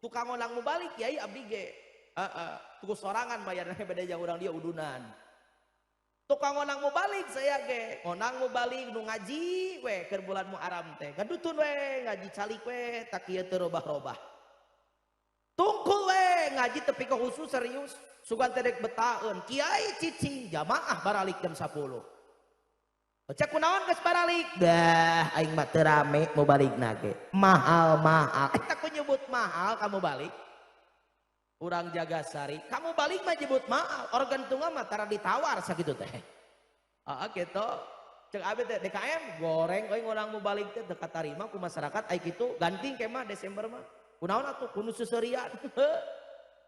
tukang onang mau balik Kiai abdi ge tuku sorangan bayarnya beda jeung urang dia udunan. Tukang onang mau balik saya ge onang mau balik nu ngaji we keur bulan Muharram teh gadutun we ngaji calik we tak kieu teu robah-robah tungkul we ngaji tepi ke khusus serius sugan teh dek betaeun Kiai cicing jamaah baralik jam 10 cek kunaon geus baralik dah aing mah teu rame mau balikna ge mahal eta ku nyebut mahal kamu balik urang jaga sari kamu balik mah nyebut mahal organ tunggal mah tara ditawar sakitu teh gitu cek abi teh DKM goreng euy urang mau balik teh teu katarima ku masyarakat ai kitu ganting ke mah Desember mah kunaon atuh kudu seuseurean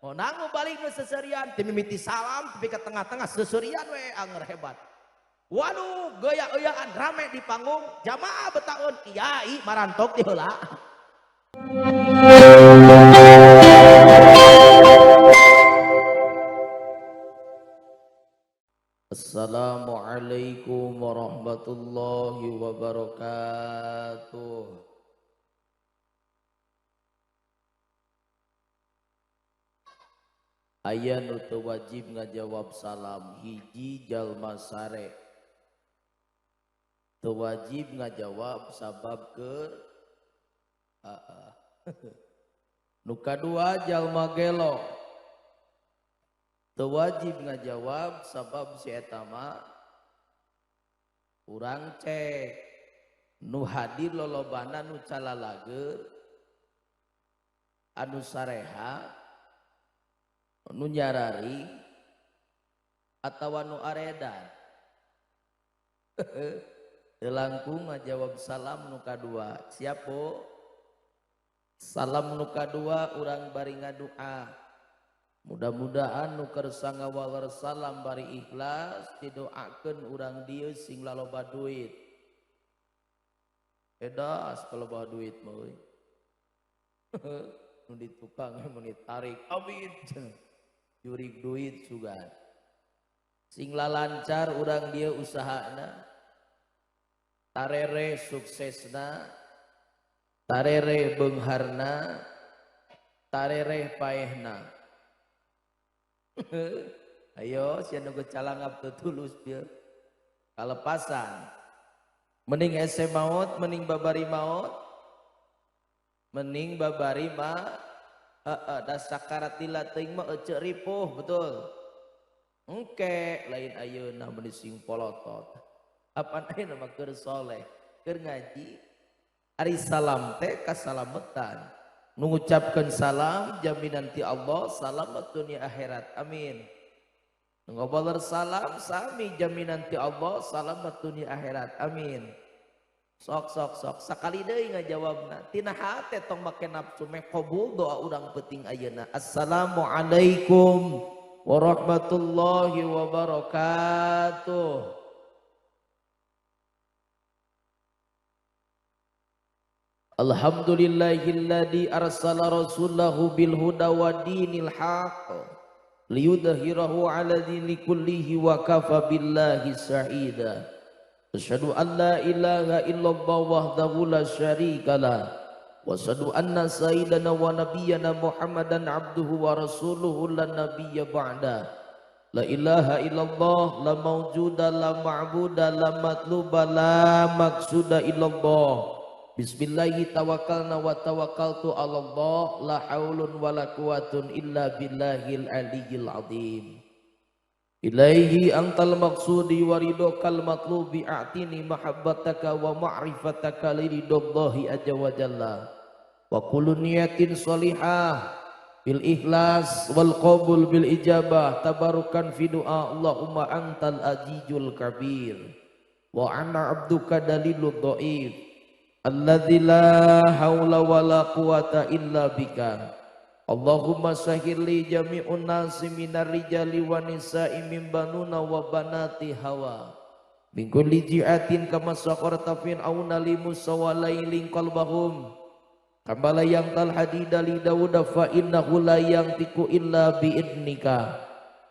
onang mau balik nu seuseurean teu mimiti salam tapi ke tengah-tengah seuseurean we anger hebat waduh gaya-gayaan rame di panggung jamaah betaun kiai marantok di heula Assalamualaikum warahmatullahi wabarakatuh. Aya nu teu wajib ngajawab salam hiji jalma sare. Teu wajib ngajawab sabab keur nu kadua jalma gelo. Teu wajib ngajawab sabab si eta mah urang cek nu hadir lolobana nu calalager anu sareha nu nyarari atawa nu aredan teu langkung ngajawab salam nu kadua siap po salam nu kadua urang bari ngadua mudah-mudahan nu kersa ngawal salam bari ikhlas didoakeun urang dieu sing laloba duit edas kaloba duit mah euy nu ditukang mun ditarik amin jurig duit sugan sing lalancar urang dieu usahana tarere suksesna tarere beungharna tarere paehna ayo sia nu calangap teu tulus bieu kalepasan mending ese maot mending babari maot mending babari mah da sakaratil teuing mah eceu ripuh betul engke lain ayeuna meni sing polotot apaan ayeuna mah keur soleh keur ngaji ari salam teh kasalametan mengucapkan salam jaminan ti Allah salamat dunia akhirat amin ngobaler salam sami jaminan ti Allah salamat dunia akhirat amin sok sakali deui ngajawabna tina hate tong make nafsu meh qabul doa urang penting ayeuna assalamualaikum warahmatullahi wabarakatuh. Alhamdulillahilladzi arsala rasulahu bil huda wa dinil haqq liyudhhirahu 'ala dini kullihi wa kafa billahi shahida. Asyhadu an la ilaha illallah wahdahu la syarikalah wa asyhadu anna sayyidana wa nabiyyana Muhammadan abduhu wa rasuluhu la nabiyya ba'da. La ilaha illallah la mawjuda la ma'buda la matluba la maqsuda illallah. Bismillahi tawakkalna wa tawakkaltu 'alallah la haulun wa la quwwatun illa billahil aliyyil azim. Ilaihi antal maqsudi wa ridokal matlubi a'tini mahabbataka wa ma'rifataka liridhallahi azza wa jalla. Wa kullu niyatin shalihah bil ikhlas wal qabul bil ijabah tabarukan fi du'a Allahumma antal azizul kabir wa ana abduka dalilud dhaif alladzi la haula wala quwata illa bika. Allahumma sahhil li jami'un nasi minar rijali wa nisa'i min banuna wa banati hawa min kulli ji'atin kama saqarta fin auna li musawalailin qalbahum kama la yantal hadida li dauda fa innahu la yantiku illa bi idnika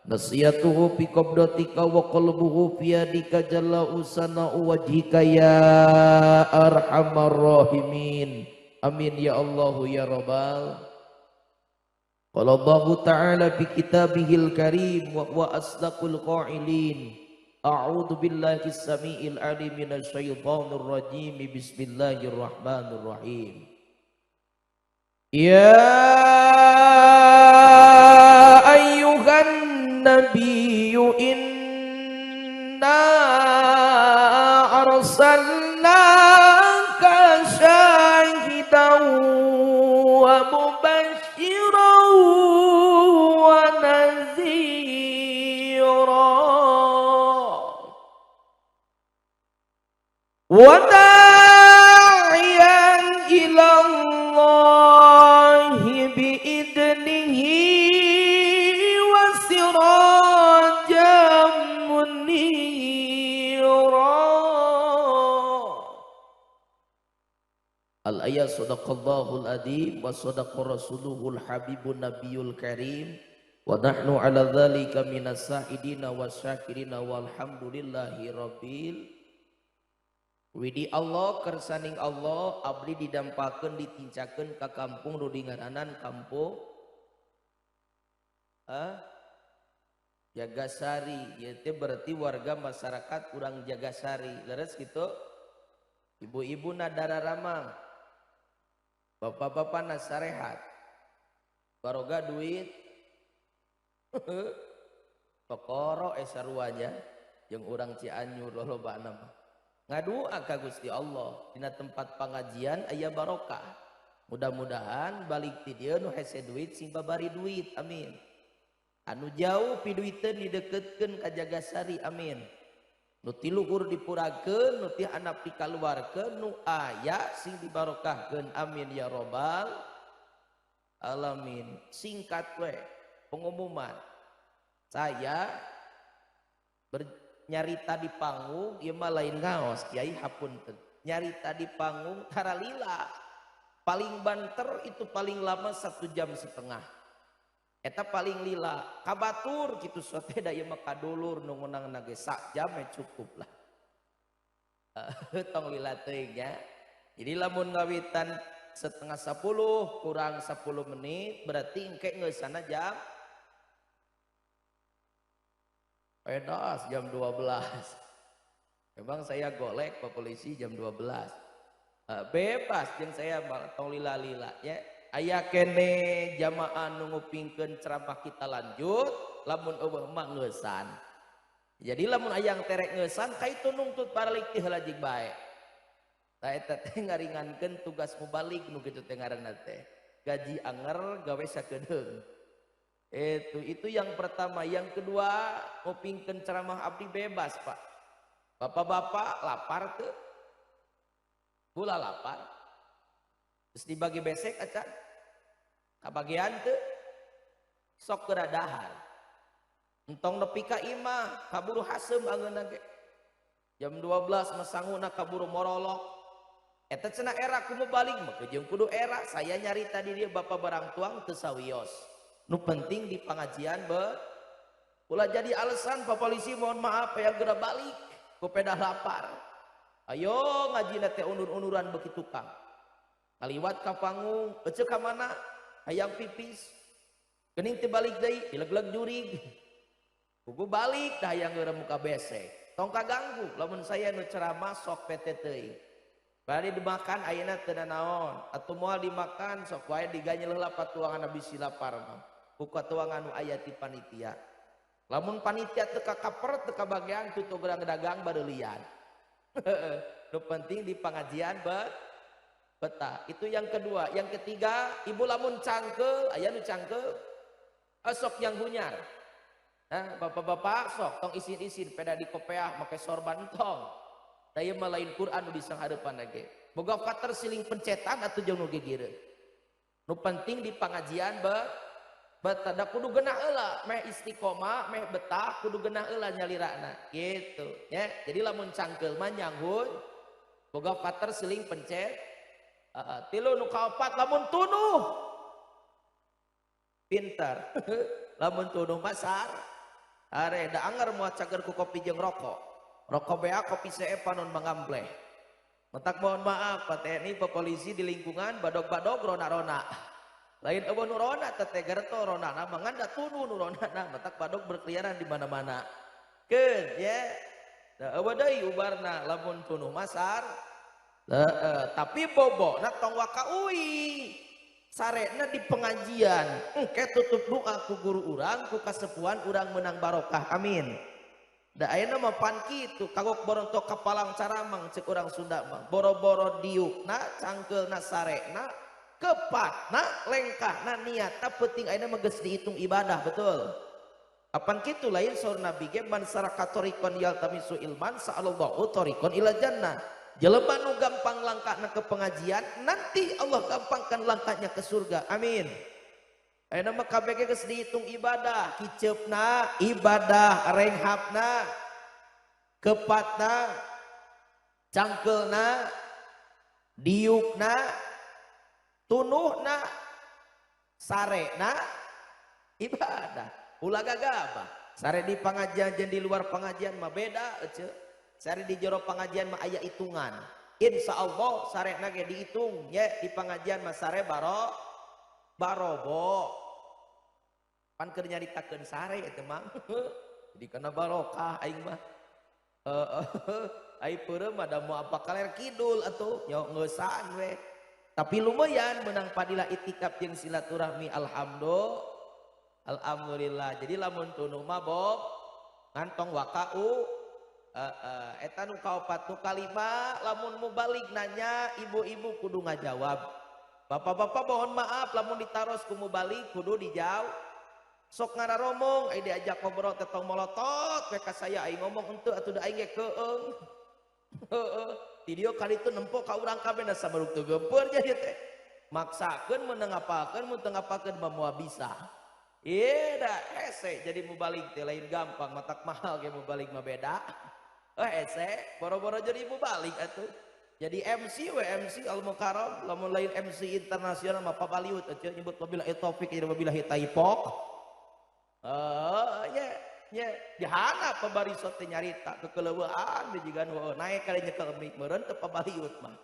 nasiyatuhu fi qabdatika wa qalbuhu fi yadika jalla usana wajhika ya arhamar rahimin amin ya Allah ya rabbal Qala Allahu ta'ala fi kitabihil karim wa huwa asdaqul qailin. A'udzu billahi as-sami'il 'alim minasy syaithanir rajim. Bismillahirrahmanirrahim. Ya ayyuhan nabiyyu inna arsalnaka syahidan wa mubasysyiran wa nadhira wa da'iyan ila Allahi bi'idnihi wa sirajan munira. Al-ayat sadaqallahul adzim wa sadaqa rasuluhul habibun nabiyul karim wa nahnu ala dzalika minas sa'idina wasyakirina walhamdulillahi rabbil widi. Allah kersaning Allah abdi didampakeun ditincakeun ka kampung nu dingaranan kampung Jagasari. Ieu teh berarti warga masyarakat urang Jagasari. Leres kitu. Ibu-ibu na dararamang, bapak-bapak na sarehat, baroga duit pokoro saruanya jeung urang Cianjur lolobana mah ngadua ka Gusti Allah dina tempat pengajian aya barokah. Mudah-mudahan balik ti dieu nu hese duit sing babari duit, amin. Anu jauh pi duiteun dideketkeun ka Jagasari, amin. Nu ti luhur dipurakeun, nu ti handap dikaluarkeun, nu aya sing dibarokahkeun, amin ya robbal alamin. Singkat we pengumuman saya nyarita di panggung, ieu mah lain ngaos Kiai, hapunten. Nyarita di panggung tara lila. Paling banter itu paling lama 1 jam setengah. Eta paling lila. Kabatur kitu sote da ieu mah kadulur nu ngeunangna ge sak jam cukup lah. Tong lila teuing nya. Jadi lamun ngawitan 9:30 kurang 10 menit berarti engke ngeusana jam pedas jam 12. Memang saya golek Pak Polisi jam 12. Bebas jeung saya tong lila-lila ya. Aya kene jamaah nu ngupingkeun ceramah kita lanjut, lamun eueuh mah ngeusan. Jadi lamun aya terek ngeusan kaitu nungtut balik ti heula jig bae. Tah eta teh ngaringankeun tugas mubalik nu kitu teh ngaranna teh. Gaji anger gawe sakedeung. Itu yang pertama. Yang kedua, ngupingkeun ceramah abdi bebas, Pak. Bapak-bapak lapar teu? Gula lapar. Terus dibagi besek acan. Kabagian teu? Sok keradahar. Entong nepi ka imah, kaburu hasem angeunna ge. Jam 12 masanguna kaburu morolok. Eta cenah era kudu balik mah jeung kudu era. Saya nyarita di dieu bapak barang tuang teu sawios. Nu penting di pengajian ulah jadi alasan Pak Polisi mohon maaf ya geura balik ku pedah lapar. Ayo ngajina teh undur-unduran begitu Kang. Kaliwat ka panggung, ece ka mana? Hayang pipis. Geuning teh balik deui, dileg-leg jurig. Kudu balik dah hayang geura muka besek. Tong kaganggu lamun saya nu ceramah sok pete teuing. Bari dimakan ayeuna teu naon, atuh moal dimakan sok wae diganyel heula patuangan bisi lapar mah. Ku katuangan nu aya ti panitia. Lamun panitia teu kaper teu kabagean tutup dagang bareullian. Nu penting di pengajian betah. Itu yang kedua. Yang ketiga, ibu lamun cangkeul, aya nu cangkeul, sok yang hunyar. Nah, bapak-bapak sok tong isin-isin peda di kopeah make sorban tong. Da ieu mah lain Quran nu disanghareupan ge. Boga kater siling pencetan atuh jeung nu gigireun. Nu penting di pengajian betah. Da kudu geunah heula, meh istiqomah, meh betah, kudu geunah heula nyalirana. Gitu, ya. Jadi lamun cangkeul mah nyanggun boga kater siling pencet. Tilu nu kaopat lamun tunuh. Pintar. Lamun tunuh pasar. Are da anger moal cager ku kopi jeung rokok. Rokok bea kopi CE panon mangambleh. Mentak mohon maaf Pak TNI, Pak Polisi di lingkungan badog-badog rona-rona. Lain eueuh nu rona teh garto ronana mangan da tunu nu ronana matak badog berkeliaran di mana-mana. Keun ya. Da eueuh deui ubarna lamun tunu masar. Tapi bobona tong wakaui. Sarena di pengajian. Engke tutup doa ku guru urang ku kasepuhan urang menang barokah. Amin. Da ayeuna mah pan kitu kagok borontok kapalang caramang ceuk urang Sunda mah. Boro-boro diukna cangkeulna sarena kepatna lengkahna niatna penting ayeuna mah geus dihitung ibadah betul. Apan kitu lain saur Nabi ge man saraka tariqan yaltamisu ilman sa'allahu tariqan ila jannah. Jelema nu gampang langkahna ke pengajian nanti Allah gampangkan langkahnya ke surga. Amin. Ayeuna mah kabeh ge geus dihitung ibadah, kiceupna ibadah, renghapna, kepatna, cangkeulna, diukna, tunuhna, sarena ibadah. Ulah gagabah. Sare di pengajian jeung di luar pengajian mah beda ece. Sare di jero pengajian mah aya hitungan. Insyaallah sarena ge dihitung nya di pengajian mah sare barobo. Pan keur nyaritakeun sare eta mah. Jadi kana barokah aing mah. Ai peureum mah da moal apa kaler kidul atuh nya ngeusan we. Tapi lumayan menang padilah itikaf jeung silaturahmi alhamdulillah. Jadi lamun tunu mah bob ngantong wakau eta nu kaopat nu kalima lamun mubalik nanya ibu-ibu kudu ngajawab. Bapak-bapak mohon maaf lamun ditaros ku mubalik kudu dijawab. Sok ngararomong ai diajak ngobrol tetong molotot we ka saya ai ngomong henteu atuh da aing ge keung. Heeh. Ti dieu kali itu nempo ka urang kabeh na sabaruk teu geumpeur jadi teh. Maksakeun mun ngapakeun mun teu ngapakeun mah moal bisa. Ieu da hese jadi mubalik teh lain gampang matak mahal ge mubalik mah beda. Hese boro-boro jadi mubalik atuh. Jadi MC we MC Al Mukarram lamun lain MC internasional mah pabaliut atuh nyebut wabillahi taufik ila wabillahi taipok. Ya jahana pabarisot teh nyarita kekeleuweuan dijigan naik kali nyekel mik meureun teu pabaliut mah.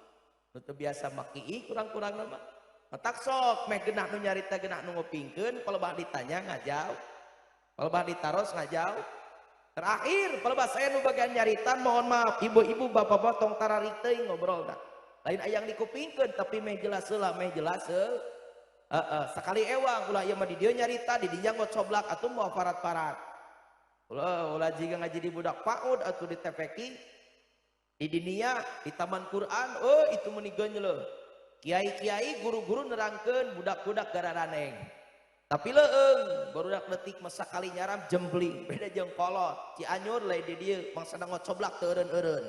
Nu teu biasa maki kurang-kurangna mah. Matak sok meh genah nu nyarita genah nu ngopingkeun palebah ditanya ngajawab. Palebah ditaros ngajawab. Terakhir palebah saya nu bagian nyarita mohon maaf ibu-ibu bapak-bapak tong tararik teuing ngobrolna. Lain aya yang dikupingkeun tapi meh jelas heula meh jelas sekali ewang ulah ieu mah di dieu nyarita di dinya ngocoblak atuh moal parat-parat. Ulah jiga ngaji di budak PAUD atuh di TPQ di dinia di taman Quran itu meuni geunyeuleuh. Kiai-kiai guru-guru nerangkeun budak-budak gararaneng. Tapi leueung barudak leutik mah sakali nyaram jembling beda jeung kolot. Cianjur lain di dieu mangsana ngocoblak teu eureun-eureun.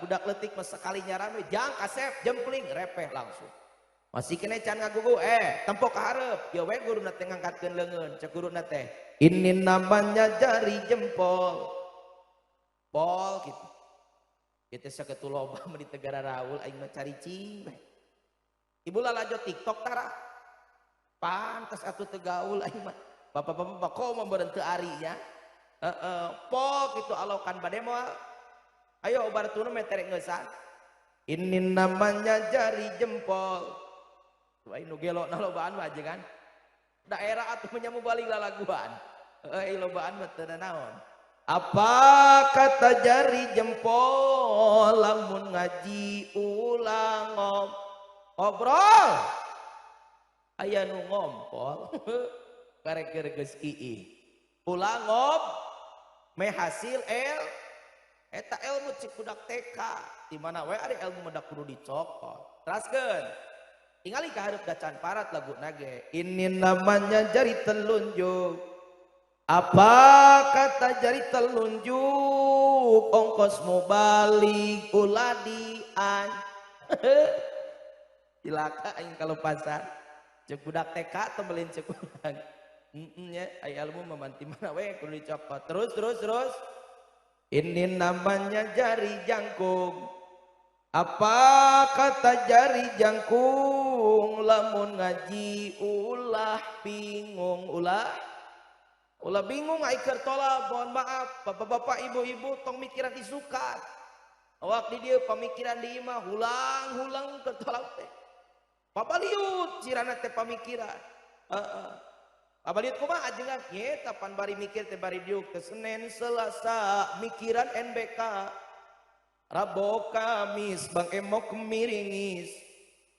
Budak leutik mah sakali nyaram jang kasep jembling repeh langsung. Masih kena can ngagugu tempo ka hareup. Ieu we guruna teh ngangkatkeun leungeun cek guruna teh. Ini namanya jari jempol. Pol gitu. Kita saketu loba mah di Tegara Raul aing mah caricing. Ibu lalajo TikTok tara. Pantes atuh teu gaul aing mah. Bapak-bapak bako mah beureun teu ari nya. Pol kitu alokan bade moal. Ayo baratuna meh terek ngeusan. Ini namanya jari jempol. Wah nu gelona lobaan mah kan. Daerah atuh menyamu balik lalaguan. Lobaan mah teu naon. Apa kata jari jempol lamun ngaji ulang ngobrol. Aya nu ngompol. Karek geus kieu. Ulang meh hasil eta ilmu cik budak TK. Di mana we ada ilmu mendak kudu dicokot. Teraskeun. Tingali ka hareup dacan parat lagu nage. Ini namanya jari telunjuk. Apa kata jari telunjuk? Ongkosmu balik uladian. Cilaka aing kalau pasar. Cek budak TK tembelin cek budak. Ya, aya ilmu memanti mana we kudu dicokot. Terus. Ini namanya jari jangkung. Apa kata jari jangkung lamun ngaji ulah bingung ulah bingung ai keur tolak mohon maaf bapak-bapak ibu-ibu tong mikiran isukat awak di dieu pamikiran di imah hulang keur tolak teh Pabaliut cirana teh pamikiran. Pabaliut kumaha ajengan nya kapan bari mikir teh bari diuk teh Senin Selasa mikiran NBK. Rabu Kamis Bang Emok miringis.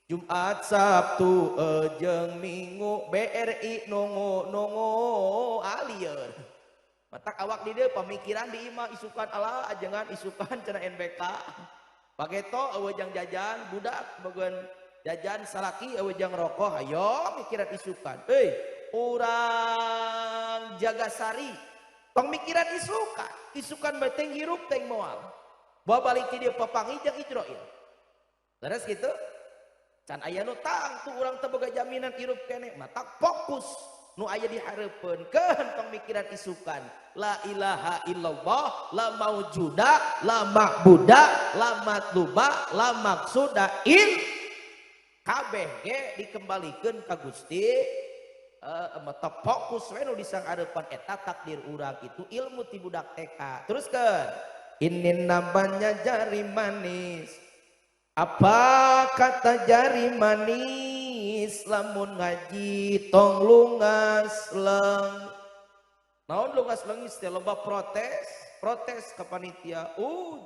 Jumat Sabtu jeung Minggu BRI nongo alieur. Matak awak di dieu pamikiran di imah isukan Allah ajengan isukan cenah NBK. Pageto eueuh jajan budak bageun jajan salaki eueuh rokok ayo mikiran isukan. Urang Jagasari pemikiran isukan beteng hirup teng moal. Bawa balik ke dia papangi jeung Ijroil. Terus gitu. Can aya nu tang tu urang teu boga jaminan hirup keneh, mata fokus nu aya dihareupeunkeun pemikiran isukan. La ilaha illallah, la maujuda, la ma'buda, la matluba, la maksuda kabeh ge dikembalikeun ka Gusti. Mata fokus we nu disanghareupan eta takdir urang itu ilmu ti budak TK. Teruskeun. Ini namanya jari manis. Apa kata jari manis? Lamun ngaji tong lungas leng. Naon lungas leungis teh loba protes ka panitia.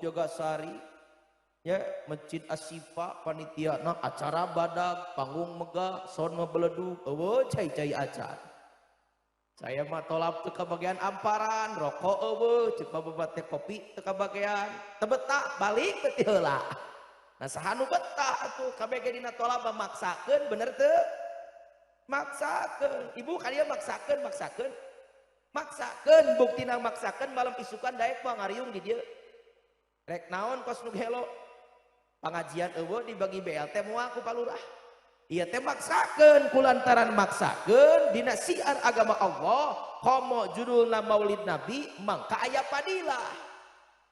Jagasari ya Masjid Asyifa panitia nah acara badag panggung megah son beledug eueuh cai-cai acan. Saya mah tolap teu kabagian amparan, rokok eueuh, ceuk babat teh kopi teu kabagian. Teu betah balik teh heula. Nah saha nu betah atuh kabeh ge dina tolap maksakeun bener teu? Maksakeun. Ibu kalian maksakeun. Maksakeun buktina maksakeun malam isukan daek mah ngariung di dieu. Rek naon kos nu gelo? Pengajian eueuh dibagi BLT moal ku palurah. Iya teh maksakeun kulantaran maksakeun dina siar agama Allah komo judulna Maulid Nabi mangka aya padilah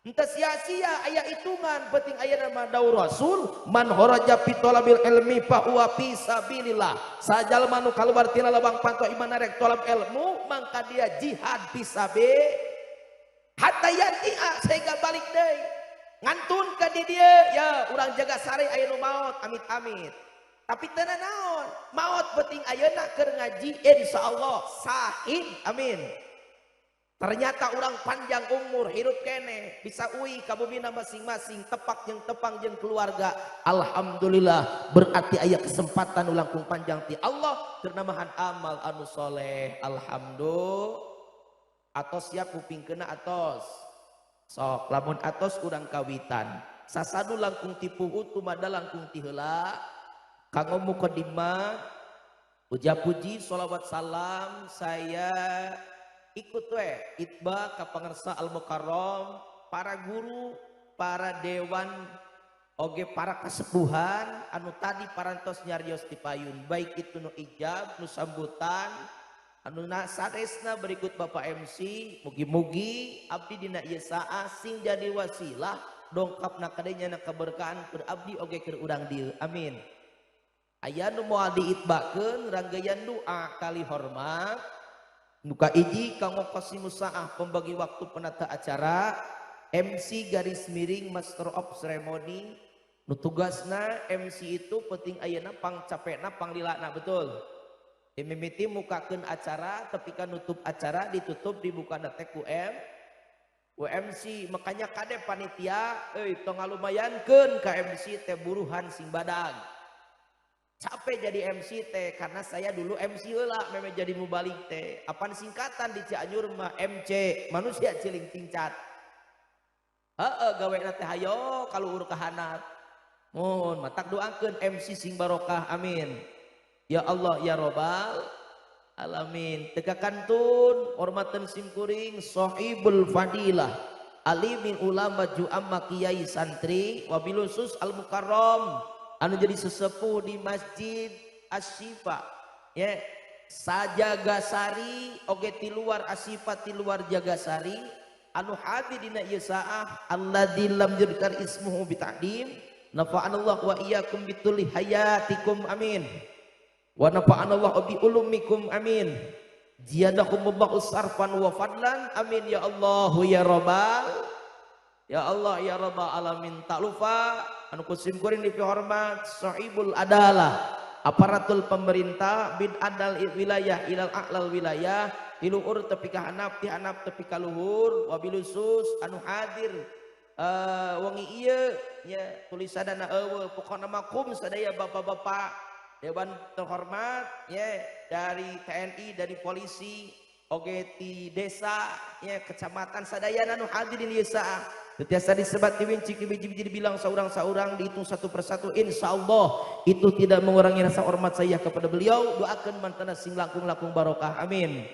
henteu sia-sia aya hitungan penting aya nama daur Rasul man haraja fi talabil ilmi fa huwa fi sabilillah sajalma nu kaluar tina lubang panto iman rek talab ilmu mangka dia jihad fi sabil hatta yanti'a sehingga balik deui ngantun ka di dieu ya urang Jagasari aya nu maot amit-amit. Tapi tenan naon maot penting ayeuna keur ngaji insyaallah sahih amin. Ternyata orang panjang umur hidup kene bisa uwi ka bumina masing-masing tepak jeung tepang jeung keluarga. Alhamdulillah berarti aya kesempatan langkung panjang ti Allah keur namahan amal anu soleh. Alhamdulillah. Atos siap kupingkeuna atos. Sok lamun atos urang kawitan. Sasadu langkung tipu utu mada langkung ti heula. Kanggo mukadimah puja puji sholawat salam saya ikut itba ka pangarsa Al Mukarram para guru para dewan oge para kasepuhan anu tadi parantos nyarios ti payun baik itu nu ijab nu sambutan anu saresna berikut Bapak MC mugi-mugi abdi dina ieu saah sing jadi wasilah dongkapna kadenya keberkahan keur abdi oge keur urang dieu amin. Aya nu moal diitbakeun ranggayan doa kali hormat nuka iji kanggo qasimus saah pembagi waktu penata acara MC garis miring master of ceremony nu tugasna MC itu penting ayeuna pangcapena panglilana betul mimiti mukakeun acara tepika nutup acara ditutup dibuka teh ku MC makanya kade panitia tong ngalumayankeun ka MC teh buruhan sing badag. Capek jadi MC teh karena saya dulu MC heula memang jadi mubalik teh. Apaan singkatan di Cianjur mah MC manusia ciling tingcat. Gaweana teh hayo kaluhur kahanat. Mun matak doakeun MC sing barokah amin. Ya Allah ya Rabbal alamin. Teka kantun hormatan simkuring sahibul fadilah alimin ulama ju'amma kiai santri wabilusus Al Mukarram anu jadi sesepuh di Masjid Asyifa ya sajagasari oge ti luar Asyifa ti luar Jagasari anu hadir dina ieu saah alladzi lam yudkar ismuhu bita'dim nafa'anallahu wa iyyakum bituli hayatikum amin wa nafa'anallahu bi ulumikum amin ziyadakum sarfan wa fadlan amin ya Allah ya Rabbal ya Allah ya Rabbal alamin tak lupa anu kusim kuring di hormat sahibul adalah aparatul pemerintah bid adal wilayah ilal a'lal wilayah tiluhur tepi ka hanap ti hanap tepi ka luhur wabilusus anu hadir wengi ieu nya tulisanana eueuh pokona makum sadaya bapak-bapak dewan terhormat ya dari TNI dari polisi oge ti desa ya kecamatan sadaya anu hadir di desa setiasa disebat diwincik dibiji-biji dibilang saurang-saurang dihitung satu persatu insyaallah itu tidak mengurangi rasa hormat saya kepada beliau doakan mantana sing langkung-langkung barokah amin.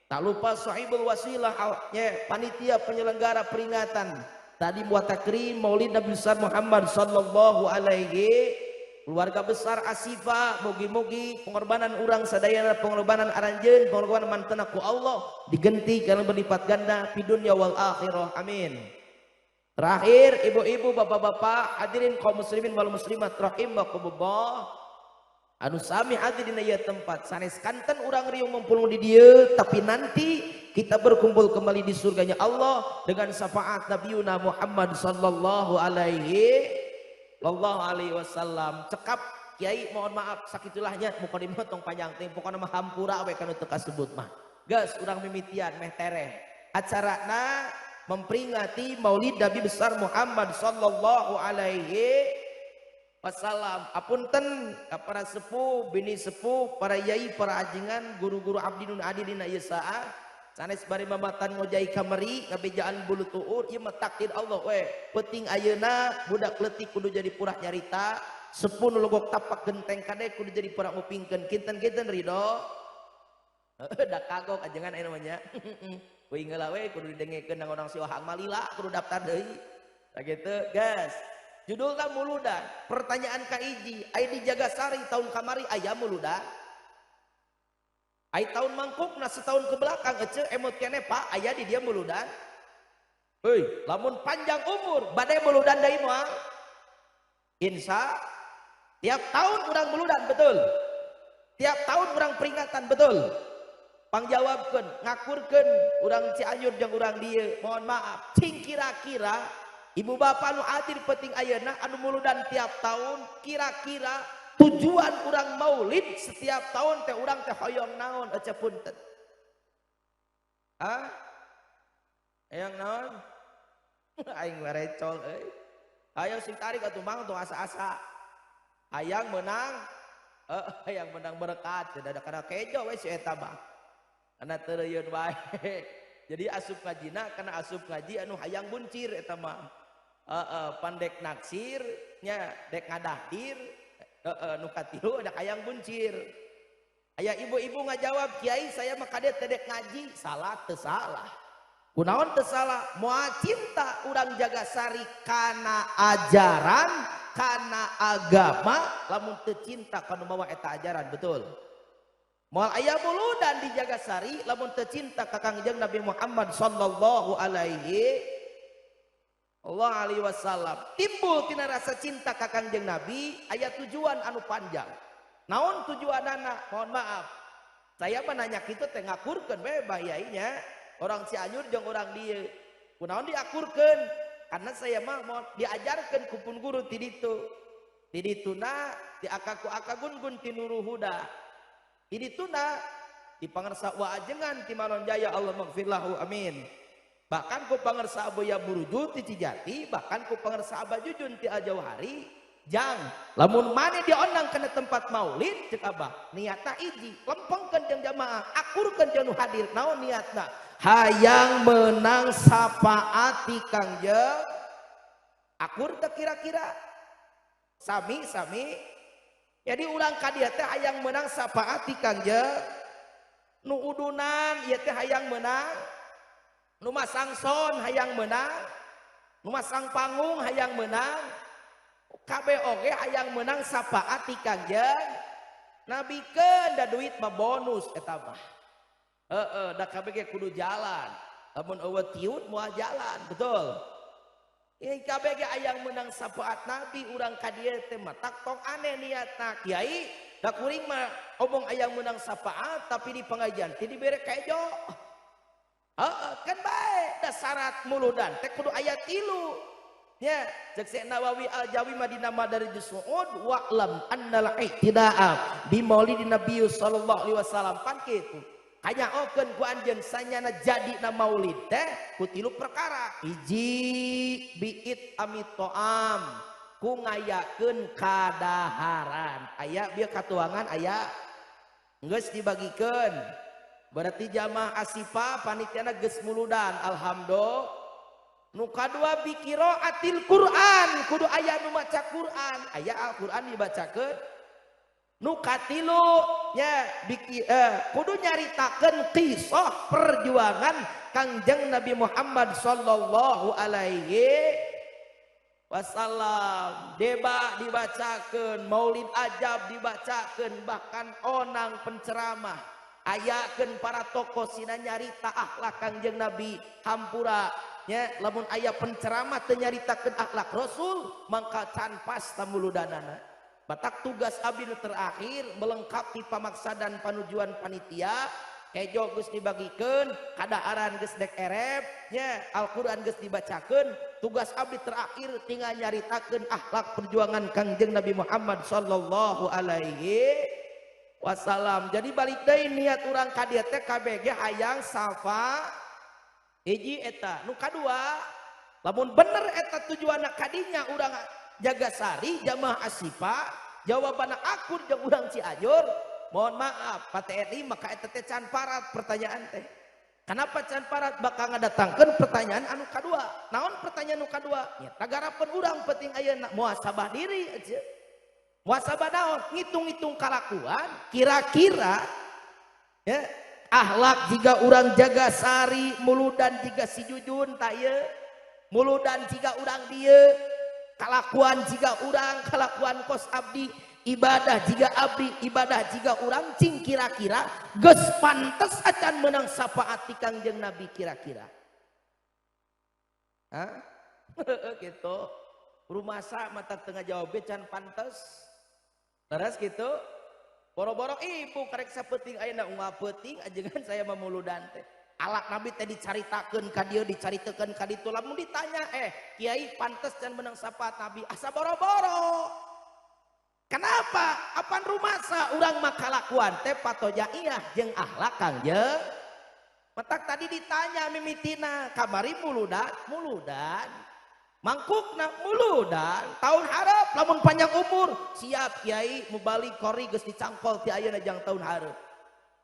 Tak lupa sahibul wasilah ya panitia penyelenggara peringatan tadi buat takrim Maulid Nabi besar Muhammad sallallahu alaihi keluarga besar Asifa mugi-mugi pengorbanan urang sadayana pengorbanan aranjeun pengorbanan mantena ku Allah digenti karena berlipat ganda di dunia wal akhirah amin. Terakhir ibu-ibu bapak-bapak hadirin kaum muslimin wal muslimat rahimakumullah anu sami hadir di ieu tempat sanes kanten urang riung ngumpul di dieu tapi nanti kita berkumpul kembali di surganya Allah dengan syafaat Nabiuna Muhammad sallallahu alaihi wasallam. Cekap kiai mohon maaf sakitulahnya muka dimotong panjang teh pokona mah hampura we kana teu kasebut mah geus urang mimitian meh tereh acarana memperingati Maulid Nabi besar Muhammad sallallahu alaihi wasallam. Apunten para sepuh, bini sepuh, para yai, para ajingan, guru-guru abdi nun adi dina ieu saat sanes bari mamatan ngojai kamari ngabejaan bulu tuur ieu mah takdir Allah we. Penting ayeuna budak leutik kudu jadi purah nyarita, sepuh nu logok tapak genteng kade kudu jadi purah ngupingkeun. Kinten-kinten ridho. Da kagok ajengan aya namanya. Wih ngeula we kudu didengekeun nang orang siwahang malila kudu daftar deui. Tah kitu, guys. Judulna muludan. Pertanyaan ka hiji, aya di Jagasari tahun kamari aya muludan? Aya tahun mangkukna setahun ke belakang ece emot keneh Pak aya di dia muludan? Heuy, lamun panjang umur bade muludan deui moal. Insya tiap tahun urang muludan betul. Tiap tahun urang peringatan betul. Pangjawabkeun ngakurkeun urang Cianjur jeung urang dieu mohon maaf cing kira-kira ibu bapak nu hadir penting ayeuna anu muludan tiap tahun kira-kira tujuan urang maulid setiap tahun teh urang teh hoyong naon ece punten hayang naon aing barecol euy hayang sing tarik atuh mang tong asa-asa hayang menang hayang menang berkat teu kada kejo we si eta mah karena tereuyeun wae. Jadi asup ngajina karena asup ngaji anu hayang buncir eta mah. Pandek naksir nya dek ngadahdir nu katilu ada hayang buncir. Aya ibu-ibu ngajawab kiai saya mah kade teh dek ngaji salah teu salah. Kunaon teu salah? Moal cinta urang Jagasari kana ajaran kana agama lamun teu cinta kana mawa eta ajaran betul. Moal aya muludan di Jagasari lamun teu cinta ka Kangjeng Nabi Muhammad sallallahu alaihi wasallam timbul tina rasa cinta ka Kangjeng Nabi aya tujuan anu panjang. Naon tujuanana? Mohon maaf. Saya mah nanya kitu teh ngakurkeun we bahayanya orang Cianjur jeung orang dieu. Kunaon diakurkeun? Karena saya mah mau diajarkeun ku pun guru ti ditu. Ti dituna di akaku akagun-gun ti Nurul Huda. Ini tuna di pangarsa waajengan ti Malon Jaya Allah maghfirlahu amin. Bahkan ku pangarsa Aboya Burujul ti Cijati, bahkan ku pangarsa Aba Jujun ti Ajauhari, jang lamun mane diondang kana tempat maulid cek Abah, niatna hiji, lempengkeun jeung jamaah, akurkeun jeung nu hadir. Naon niatna? Hayang menang sapaat ti Kangjeng. Akur teh kira-kira? Sami. Jadi ulang kadia teh hayang menang sapaat ti Kangjeng nu udunan ieu teh hayang menang nu masang son hayang menang nu masang panggung hayang menang kabeh oge hayang menang sapaat ti Kangjeng nabikeun da duit mah bonus eta mah da kabeh ge kudu jalan lamun eueuh tiut moal jalan betul. Kabeh ge hayang menang sapaat Nabi urang ka dieu teh mah tak tong aneh niatna kiai da kuring mah omong hayang menang sapaat tapi di pengajian teu dibere kejo. Kan bae da syarat muludan teh kudu aya 3 nya cek Syekh Nawawi Al-Jawi Madinah Madarijus Suud wa'lam annal i'tida'a bimaulidi Nabi sallallahu alaihi wasallam pan kitu. Kanyaokeun ku anjeun sanyana jadina maulid teh ku tilu perkara. Hiji biit amitoam ku ngayakeun kadaharan. Aya bieu katuangan aya geus dibagikeun. Berarti jamaah asipa panitiana geus muludan alhamdulillah. Nu kadua biqiraatil Quran kudu aya nu maca Quran, aya Al-Qur'an dibacakeun. Nu katilu nya kudu nyaritakeun qisah perjuangan Kangjeng Nabi Muhammad sallallahu alaihi wasallam. Deba dibacakeun, maulid ajab dibacakeun, bahkan onang penceramah ayakeun para tokoh sina nyarita akhlak Kangjeng Nabi hampura nya lamun aya penceramah teu nyaritakeun akhlak Rasul mangka can pas tamuludanana. Batak tugas abdi nu terakhir melengkapi pamaksadan panujuan panitia hejo geus dibagikeun, kadaaran geus dek erep nya, Al-Qur'an geus dibacakeun. Tugas abdi terakhir tinggal nyaritakeun akhlak perjuangan Kangjeng Nabi Muhammad sallallahu alaihi wasallam. Jadi balik deui niat urang ka dieu teh KBG hayang safa hiji eta. Nu kadua lamun bener eta tujuanna kadinya urang Jagasari jamaah asipa jawabanna akur jeung urang Cianjur mohon maaf Pak TNI maka eta teh can parat pertanyaan teh. Kenapa can parat bakal ngadatangkeun pertanyaan anu kadua? Naon pertanyaan anu kadua? Nya tagarapeun urang penting ayeuna muhasabah diri aja. Muhasabah naon? Ngitung-ngitung kalakuan kira-kira ya akhlak jika urang Jagasari muludan jika si Jujun tah ieu muludan jika urang dieu kalakuan jika urang kalakuan kos abdi ibadah jika abdi ibadah jika urang cing kira-kira geus pantes acan menang sapaati Kangjeng Nabi kira-kira. Hah? Gitu. Rumasa mata tengah jawab can pantes. Terus gitu. Boro-boro ibu karek sapeting ayeuna unggal peuting ajengan saya mamuludan teh. Alak Nabi teh dicaritakeun ka dieu dicaritakeun ka ditu lamun ditanya kiai pantes can menang sapaat Nabi asa boro-boro. Kenapa? Apan rumasa urang mah kalakuan teh patojaiyah jeung akhlak Kangjeng. Matak tadi ditanya mimitina kamari muludan mangkukna muludan tahun hareup lamun panjang umur siap kiai mubalik kori geus dicangkol ti ayeuna jang tahun hareup.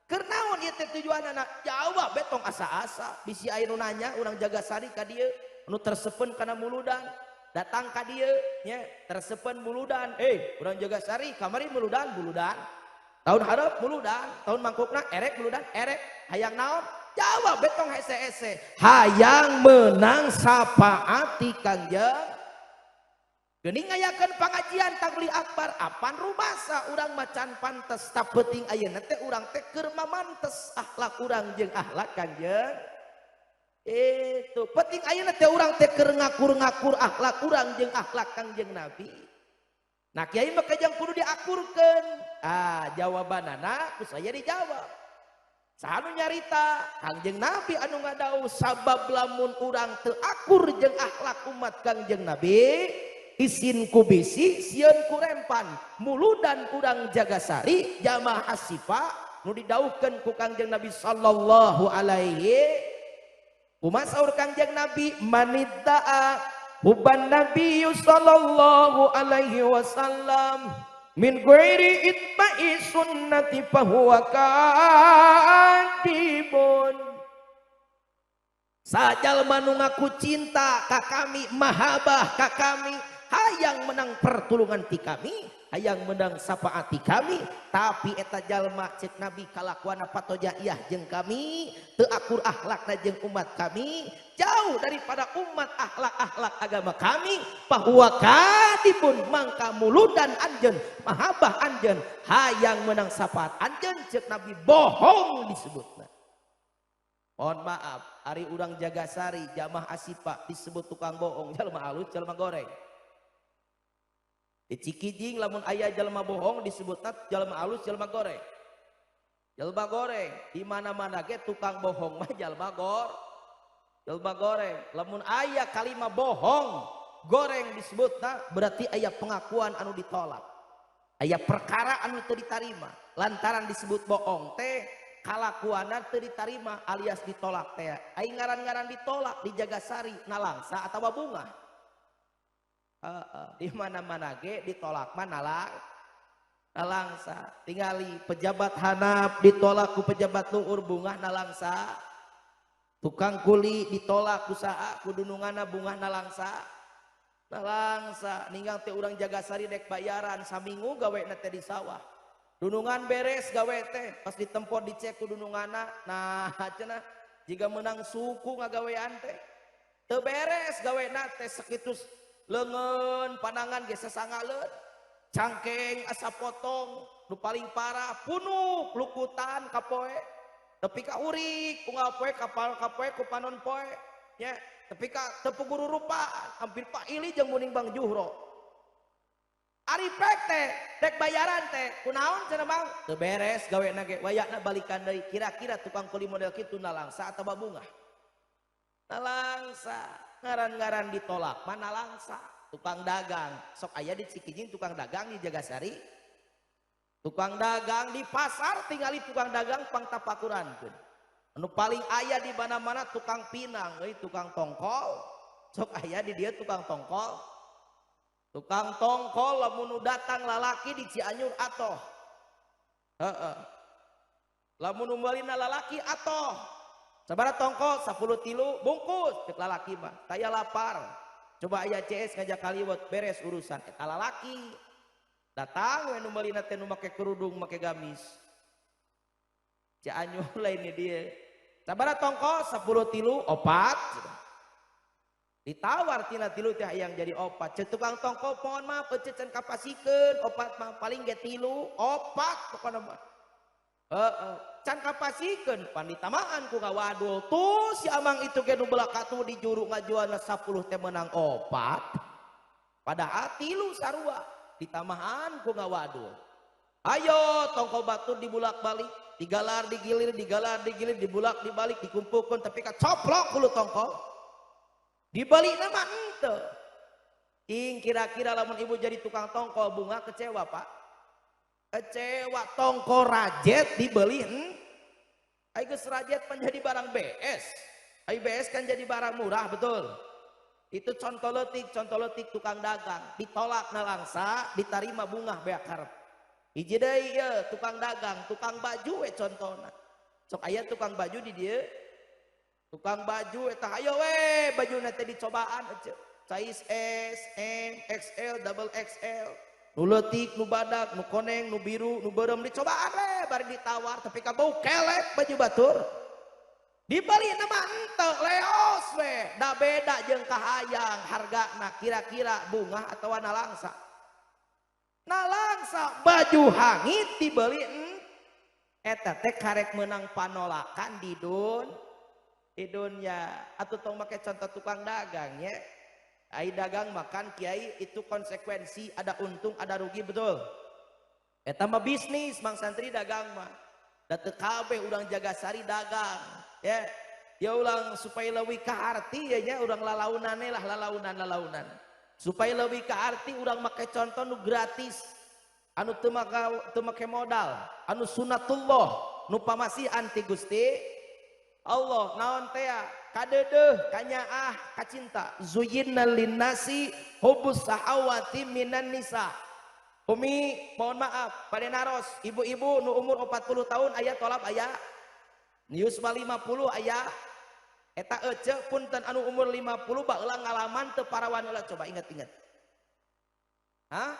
Keur naon ieu teh tujuanna? Jawab betong asa-asa. Bisi aya nu nanya urang Jagasari ka dieu nu tersepen kana muludan. Datang ka dieu nya tersepen muludan. Urang Jagasari kamari muludan. Tahun hareup muludan, tahun mangkukna erek muludan, erek. Hayang naon? Jawab betong hese-hese. Hayang menang sapaati Kangjeng. Geuning ngayakeun pangajian tabligh akbar apan rumasa urang macan pantes tapeuting ayeuna teh urang teh keur mamantes akhlak urang jeung akhlak Kangjeng. Itu penting ayeuna teh urang teh keur ngakur-ngakur akhlak urang jeung akhlak Kangjeng Nabi. Nah kiai mah kajang kudu diakurkeun. Jawabanana ku saya dijawab. Saha nu nyarita Kangjeng Nabi anu ngadauh sabab lamun urang teu akur jeung akhlak umat Kangjeng Nabi isin ku bisi sieun ku rempan muludan urang Jagasari jamaah asifa nu didauhkeun ku Kangjeng Nabi sallallahu alaihi kumaha Kangjeng Nabi manidda'a hubban Nabi sallallahu alaihi wasallam min ghairi itba'i sunnati fahuwa kadibun. Sajalma nu ngaku cinta ka kami mahabah ka kami hayang menang pertulungan ti kami hayang menang sapaati kami tapi eta jalma cek Nabi kalakuana patojaiyah jeung kami teu akur akhlakna jeung umat kami jauh daripada umat akhlak-akhlak agama kami bahwa kadibun mangka muludan anjeun mahabah anjeun hayang menang sapaat anjeun cek Nabi bohong disebutna. Mohon maaf ari urang Jagasari jamaah asipa disebut tukang bohong jalma alus jalma goreng. Di Cikijing lamun aya jalma bohong disebutna jalma alus jalma goreng. Jalma goreng di mana-mana ge tukang bohong mah jalma goreng. Lamun aya kalima bohong goreng disebutna berarti aya pengakuan anu ditolak. aya perkara anu teu ditarima lantaran disebut bohong teh kalakuanan teu ditarima alias ditolak teh aing ngaran-ngaran ditolak di Jagasari nalangsa atawa bunga. Di mana-mana ge ditolak mah nalangsa. Tingali pejabat handap ditolak ku pejabat luhur bunga nalangsa. Tukang kuli ditolak ku saha ku dunungana bunga nalangsa. Nalangsa ninggal teh urang Jagasari dek bayaran saminggu gawe na teh di sawah. Dunungan beres gawe teh pas ditempot dicek ku dunungana. Nah cenah jika menang suku ngagawean teh teu beres gawe na teh sakitu leungeun panangan ge sasangaleun. Cangkeng asa potong nu paling parah punuk lukutan kapoe tapi ka urik ku ngapoe kapal kapoe ku panon poe nya tapi ka teu guru rupa hampir paili jeung muning Bang Juhro ari pek teh dek bayaran teh kunaon cenah Bang teu beres gaweuna ge wayahna balikan deui kira-kira tukang kuli model kitu nalangsa atawa bunga nalangsa ngaran-ngaran ditolak mah nalangsa. Tukang dagang sok aya di Cikijing tukang dagang di Jagasari tukang dagang di pasar tinggali tukang dagang pangtapakurankeun anu paling aya di mana-mana tukang pinang tukang tongkol sok aya di dia tukang tongkol lamun datang lalaki di Cianjur atoh lamun umbalina lalaki atoh sabaraha tongkol 10 tilu bungkus cek lalaki mah saya lapar. Coba aya CS ngajak kaliwat beres urusan eta lalaki datang we nu meulina teh nu make kerudung make gamis Cianjur lain dia sabaraha tongkol 10 tilu 4 ditawar tina tilu teh hayang jadi 4 ceuk tukang tongkol pohon maaf ece can kapasikeun 4 mah paling ge tilu 4 pokona mah can kapasikeun pan ditamaan ku ngawadul tuh si amang itu ge nu belakatu di juru ngajualna 10 teh menang 4 padahal tilu sarua ditamahan ku ngawadul ayo tongkol batur dibulak-balik digalar digilir dibulak dibalik dikumpulkeun tapi ka coplok hulu tongkol dibalina mah henteu ing kira-kira lamun ibu jadi tukang tongkol bunga kecewa Pak kecewa tongkol rajet dibeli ai geus rajet menjadi barang BS ai BS kan jadi barang murah betul itu contoh letik tukang dagang ditolak nalangsa ditarima bunga beak hareup hiji deui ieu tukang dagang tukang baju we contona sok aya tukang baju di dieu tukang baju eta ayo we bajuna teh dicobaan size S M XL double XL nu leutik nu badak nu koneng nu biru nu beureum dicobaan we bari ditawar tapi kabau kelek baju batur dibeli nama henteu leos we da beda jeung kahayang hargana kira-kira bunga atawa nalangsa baju hangit dibeli eta teh karek menang panolakan di dunya atuh tong make contoh tukang dagang nya ai dagang makan kiai itu konsekuensi ada untung ada rugi betul eta mah bisnis Mang Santri dagang mah da teu kabeh urang Jagasari dagang ya ulang supaya leuwih ka arti ya nya urang lalaunane lah lalaunan supaya leuwih ka arti urang make contoh nu gratis anu teu make modal anu sunatullah nu pamasihan ti Gusti Allah naon teh kadeudeuh kanyaah kacinta zuyyinna linnasi hubbus sahawati minan nisa umi mohon maaf pada naros ibu-ibu nu umur 40 tahun aya tolab aya nius 50 aya eta ece punten anu umur 50 baheula ngalaman teu parawan heula coba inget-inget hah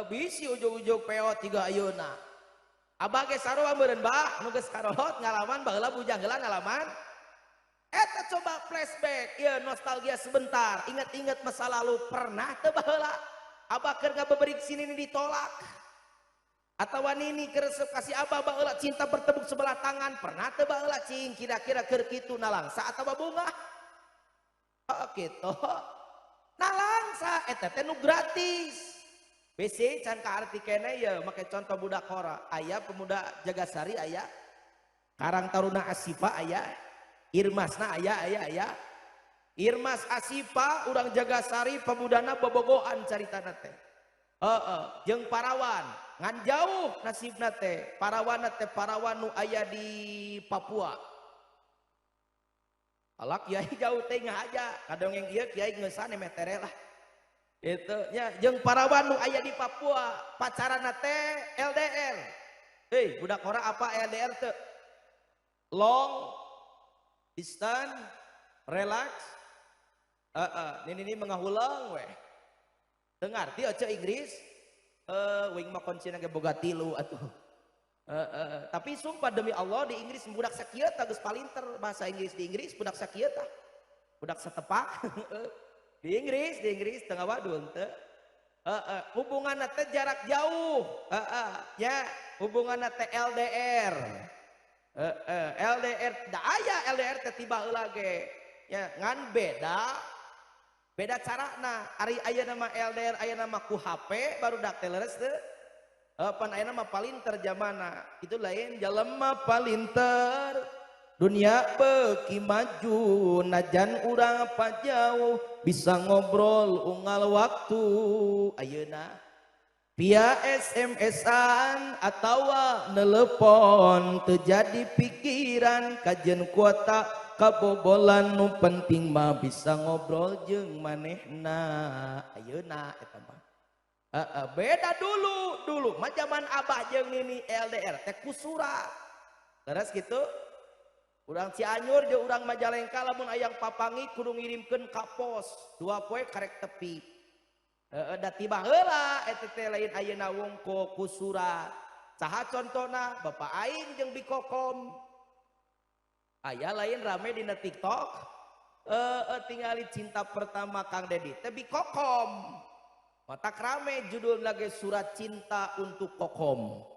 bisi ujug-ujug peot 3 ayeuna abah ge sarua meureun bah nu geus karot ngalaman baheula bujang heula ngalaman eta coba flashback ieu nostalgia sebentar ingat-ingat masa lalu pernah teu baheula abah keur ngabeberik sini ditolak atawa nini keur kasih abah baheula cinta bertepuk sebelah tangan pernah teu baheula cing kira-kira keur kitu nalangsa atawa bunga kitu nalangsa eta teh nu gratis bisi can ka arti kene ya make contoh budak hora aya pemuda Jagasari aya Karang Taruna Asifa aya Irmasna aya Irmas Asifa urang Jagasari pemudana bobogohan caritana teh Jeung parawan ngan jauh nasibna teh parawan nu aya di Papua. Alak kiai jauh teh aja kadang yang ieu kiai ngeusane metere lah itu nya jeung parawan nu aya di Papua pacaranna teh LDR. Budak orang apa LDR teh? Long distance relax. Ini mengahulang weh. Dengar ti aja Inggris. Wing mah kuncina ge boga tilu atuh. Tapi sumpah demi Allah di Inggris budak sakieu tah geus palinter bahasa Inggris di Inggris budak sakieu tah. Budak setepak. Di Inggris tengah wadul teh. Hubunganna teh jarak jauh. Ya, hubunganna teh LDR. LDR da aya LDR teh tiba heula ge. Ya, ngan beda carana. Ari aya nama LDR aya nama ku HP baru dak teh leres teu. Pan aya nama palinter jamana. Itu lain jelema palinter. Dunia beuki maju najan urang apa jauh bisa ngobrol unggal waktu ayeuna via SMS-an atawa nelepon terjadi pikiran kajen kuota kabobolan nu penting mah bisa ngobrol jeung manehna ayeuna eta mah beda dulu mah zaman abah jeung nini LDR teh ku surat terus gitu. Urang Cianjur jeung urang Majalengka lamun ayang papangi kudu ngirimkeun ka pos 2 poe karek tepi. Da tiba heula eta teh lain ayeuna wungkul ku surat. Saha contona Bapak aing jeung Bikokom. Aya lain rame dina TikTok. Tingali cinta pertama Kang Dedi teh Bikokom. Matak rame judulna ge surat cinta untuk Kokom.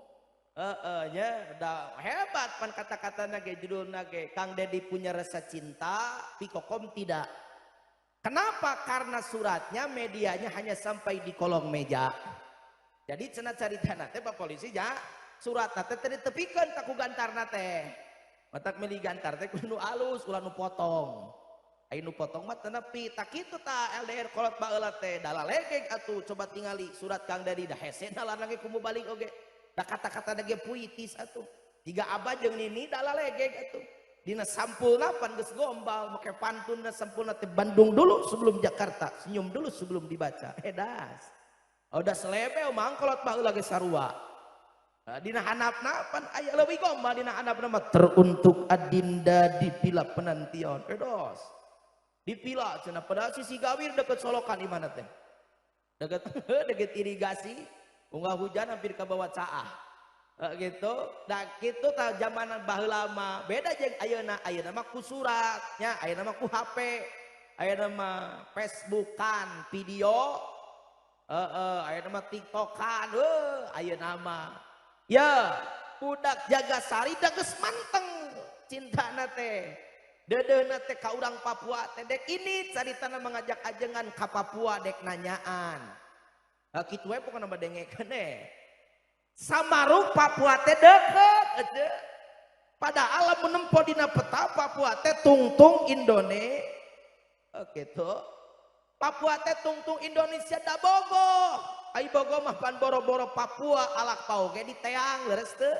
Nya udah hebat pan kata-katana ge judulna ge Kang Dedi punya rasa cinta Bikokom tidak. Kenapa? Karena suratnya medianya hanya sampai di kolong meja. Jadi cenah caritana teh Pak polisi nya suratna teh ditepikeun ka ku gantarna teh. Matak meuli gantar teh kudu alus ulah nu potong. Ai nu potong mah teu nepi. Tak kitu tah LDR kolot baheula teh dalalegeg atuh coba tingali surat Kang Dedi dah hese dalarna ge kumu balik oge. Da kata-kata ge puitis atuh. Tiga abah jeung nini dalalegeg atuh. Dina sampulna pan geus gombal make pantunna sampulna teh Bandung dulu sebelum Jakarta, senyum dulu sebelum dibaca. Das. Udah selebe mangkolot baheula ge sarua. Dina handapna pan aya leuwih gombal dina handapna mah teruntuk adinda di pila penantian. Dos. Di pila cenah padahal sisi gawir deket solokan di mana teh? Deket irigasi. Unggah hujan hampir ke bawah caah gitu dah gitu tah zaman baheula mah beda jeung ayeuna mah ku suratnya ayeuna mah ku HP ayeuna mah Facebookan video ayeuna mah TikTokan ayeuna mah ya budak jaga sari da geus manteng cintana teh dedeuna teh ka urang Papua teh dek ini caritana mengajak ajengan ka Papua dek nanyaan. Kitu we pokona badengekeun Samaru Papua teh deukeut padahal lamun nempo dina peta Papua teh tungtung Indonesia kitu Papua teh tungtung Indonesia da bogoh ai bogoh mah pan boro-boro Papua alak pau ge di teang leres teu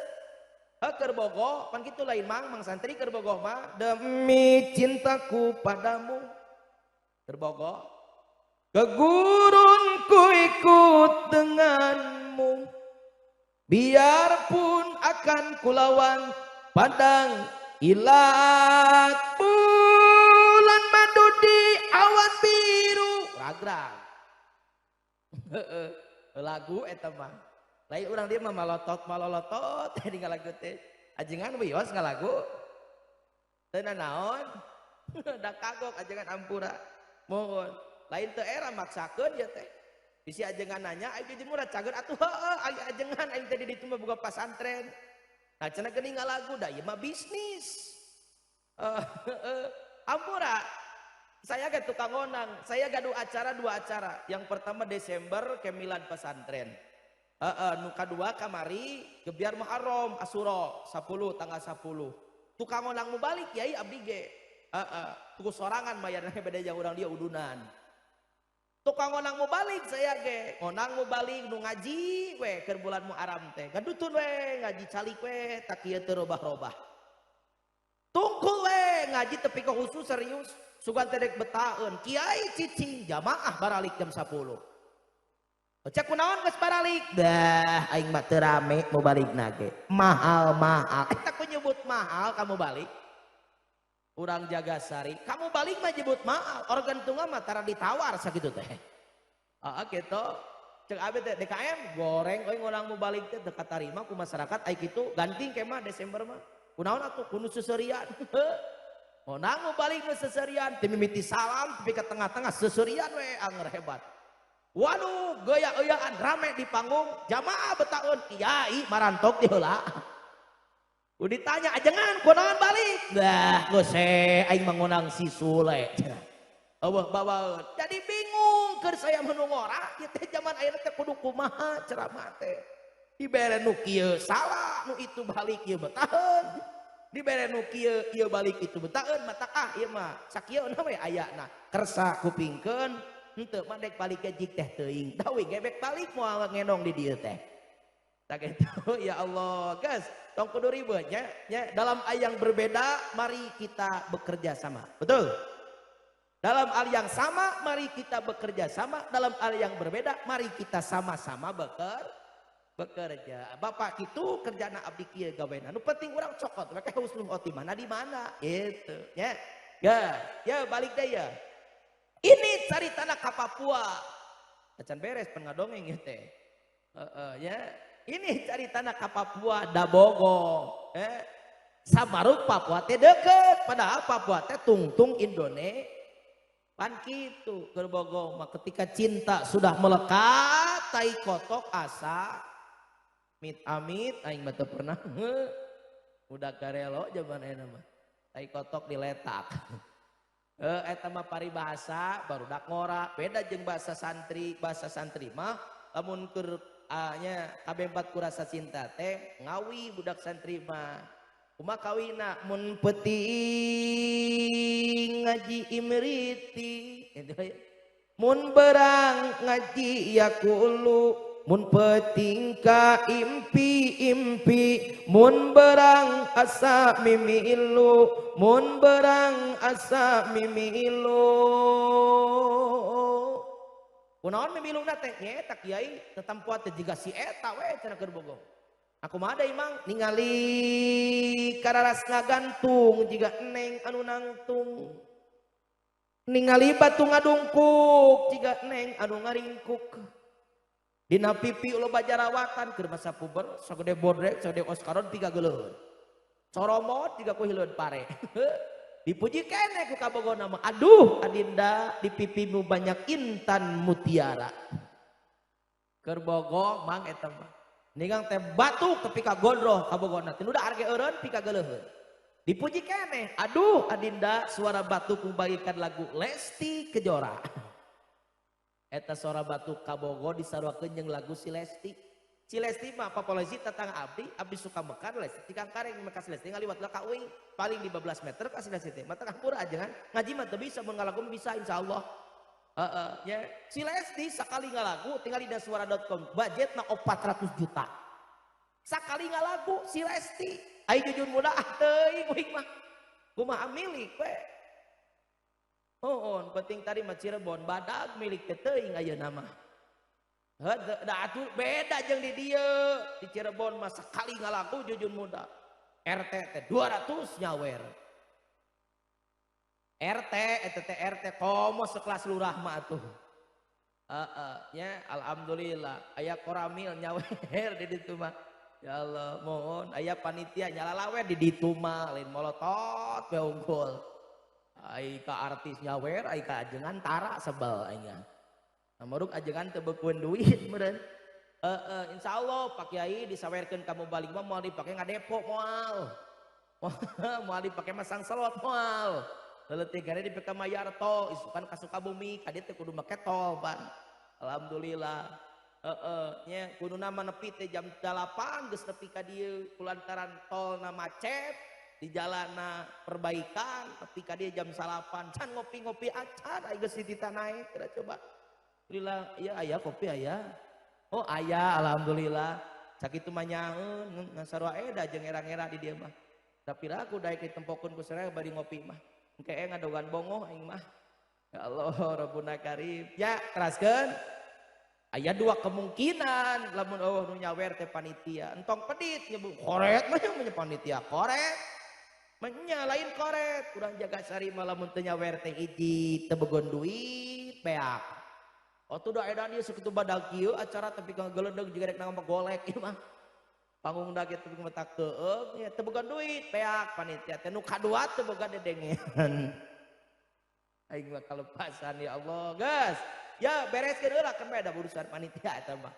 keur bogoh pan kitu lain mang santri keur bogoh mah demi cintaku padamu keur bogoh ke gurun ku ikut denganmu biarpun akan kulawan padang ilat bulan madu di awan biru ragrag lagu eta mah lain urang dia mah malolotot teh ngalagu teh ajengan wios ngalagu teu naon da kagok ajengan ampura mohon lain teu era maksakeun ya teh bisi ajengan nanya aing di murah cager atuh heueuh aya ajengan aing teh di ditu mah boga pasantren nah cenah geuning ngalagu da ieu mah bisnis ampura saya ge tukang ngonang saya gaduh acara 2 acara yang pertama Desember Kemilan pesantren nu kadua kamari gebiar Muharram Asyura 10 tanggal 10 tukang ngonang nu balik yai abdi ge tuku sorangan mayarna beda jeung urang dia udunan tukang ngonang mau balik saya ge ngonang mau balik nu ngaji we keur bulan Muharram teh gadutun we ngaji calik we tak kieu teu robah-robah tungkul we ngaji tepi ke khusus serius sugan teh dek betaeun kiai cicing jamaah baralik jam 10 cek kunaon geus baralik dah aing mah teu rame mau balik nage mahal eta ku nyebut mahal kamu balik urang jaga sari kamu balik mah jebut mahal organ tunggal mah tara ditawar sakitu teh gitu cek abet teh DKM goreng euy ngonang mau balik teh teu katarima ku masyarakat ai kitu ganting kemah Desember mah kunaon atuh kudu seserian ngonang mau balik nu seserian teu mimiti salam tapi ke tengah-tengah seserian we anger hebat waduh gaya-gayaan rame di panggung jamaah betaun kiai marantok di heula udah ditanya ajengan kunaon balik dah gose aing mengonang si Sule eueuh bawaeun jadi bingung keur saya menungora ieu teh zaman ayeuna teh kudu kumaha ceramah teh dibere nu kieu salah nu itu balik ieu betaheun dibere nu kieu ieu balik itu betaheun mata ieu mah sakieu we ayana kersa kupingkeun henteu mah dek balik jik teh teuing teuing gebek balik moal ngenong di dieu teh tak gitu ya Allah guys tong kudu ribet ya dalam hal yang berbeda mari kita bekerja sama betul dalam hal yang sama mari kita bekerja sama dalam hal yang berbeda mari kita sama-sama bekerja bapak itu kerjana abdi kieu gaweana nu penting urang cokot make husnul khotimah di mana itu ya balik deui ya ini caritana ka Papua acan beres pengadongeng teh ya ini caritana ka Papua Dabogo Samaruk Papua teh deket padahal Papua teh tungtung Indonesia pan kitu keur bogo mah ketika cinta sudah melekat tai kotok asa amit aing mah teu pernah udah karelo zaman ayeuna mah tai kotok diletak eta mah paribahasa barudak ngora beda jeung bahasa santri mah lamun keur nya kabempat kurasa cinta teh ngawi budak santri mah kumaha kawina mun peuting ngaji imriti mun berang ngaji yakulu mun peuting ka impi mun berang asa mimilu mun berang asa mimilu kunaon mimiluna teh eta kiai tetampuat teh jiga si eta we cenah keur bogo aku mah ada imang ningali kararas ngagantung jiga eneng anu nangtung ningali batu ngadungkuk jiga eneng anu ngaringkuk dina pipi loba jarawatan keur masa puber sagede bodrek sagede oskaron piga geuleun coromot jiga ku hileun pare dipuji kene ku kabogona mah aduh adinda di pipimu banyak intan mutiara keur bogo mang eta mah ningang teh batuk tepi ka gondroh kabogona teh nu da arge eureun pika geuleuheun dipuji kene aduh adinda suara batuk membagikan lagu Lesti Kejora eta suara batuk kabogo disarwakeun jeung lagu si Lesti mah populasi tetangga abdi suka mekar Lesti tikang kareng mekas Lesti ngaliwat ka uing paling 15 meter ka si Lesti teh mah tengah pura aja kan ngaji mah teu bisa mun ngalagu bisa insyaallah ya si Lesti sakali ngalagu tinggal di daswara.com budgetna 400 juta sakali ngalagu si Lesti ai jujur muda teuing uing mah kumaha milik we penting tadi mah Cirebon badag milik teh teuing ayeuna mah da atuh beda jeung di dieu di Cirebon mah sakali ngalagu jujun muda RT teh 200 nyawer RT eta teh RT komo sekelas lurah mah atuh nya alhamdulillah aya koramil nyawer di ditu mah ya Allah mohon aya panitia nyalalawer di ditu mah lain molotot we unggul ai ka artis nyawer ai ka ajengan tara sebel aingna maruk ajengan teu beukeun duit meureun insyaallah Pak Kiai disawerkeun kamu balik mah moal dipake ngadepo moal moal dipake masang selot moal leuleut gane dipake Mayarto isukan ka Sukabumi ka dieu teh kudu make tol ban alhamdulillah nya kuduna mah nepi teh jam 8 geus nepi ka dieu kulantaran tolna macet di jalanna perbaikan nepi ka dieu jam 8 can ngopi-ngopi acan ai geus ditita naik coba Alhamdulillah, iya aya kopi aya. Oh aya, alhamdulillah. Sakitu mah nyaeun, sarua eda jeung era-era di dieu mah. Tapi aku daek ditempokeun ku sareng bari ngopi mah. Engke ngadogan bongo aing mah. Ya Allah, Rabbuna Karim. Ya, teraskeun. Aya dua kemungkinan lamun Allah nu nyawer teh panitia. Entong pedit nyebu koret mah nya panitia koret. Menya lain koret, kurang jaga sari malah mun teu nyawer teh hiji teu begon duit beak. Oh tuh dah edan dia sekitu badag kieu acara tapi kang geledeg juga rek nangam golek ieu mah. Panggung da kitu metak teueug nya teu boga duit peak panitia teh nu kadua teu boga dedengean. Aing mah kalepasan ya Allah, geus. Ya bereskeun heula kan beda urusan panitia eta mah.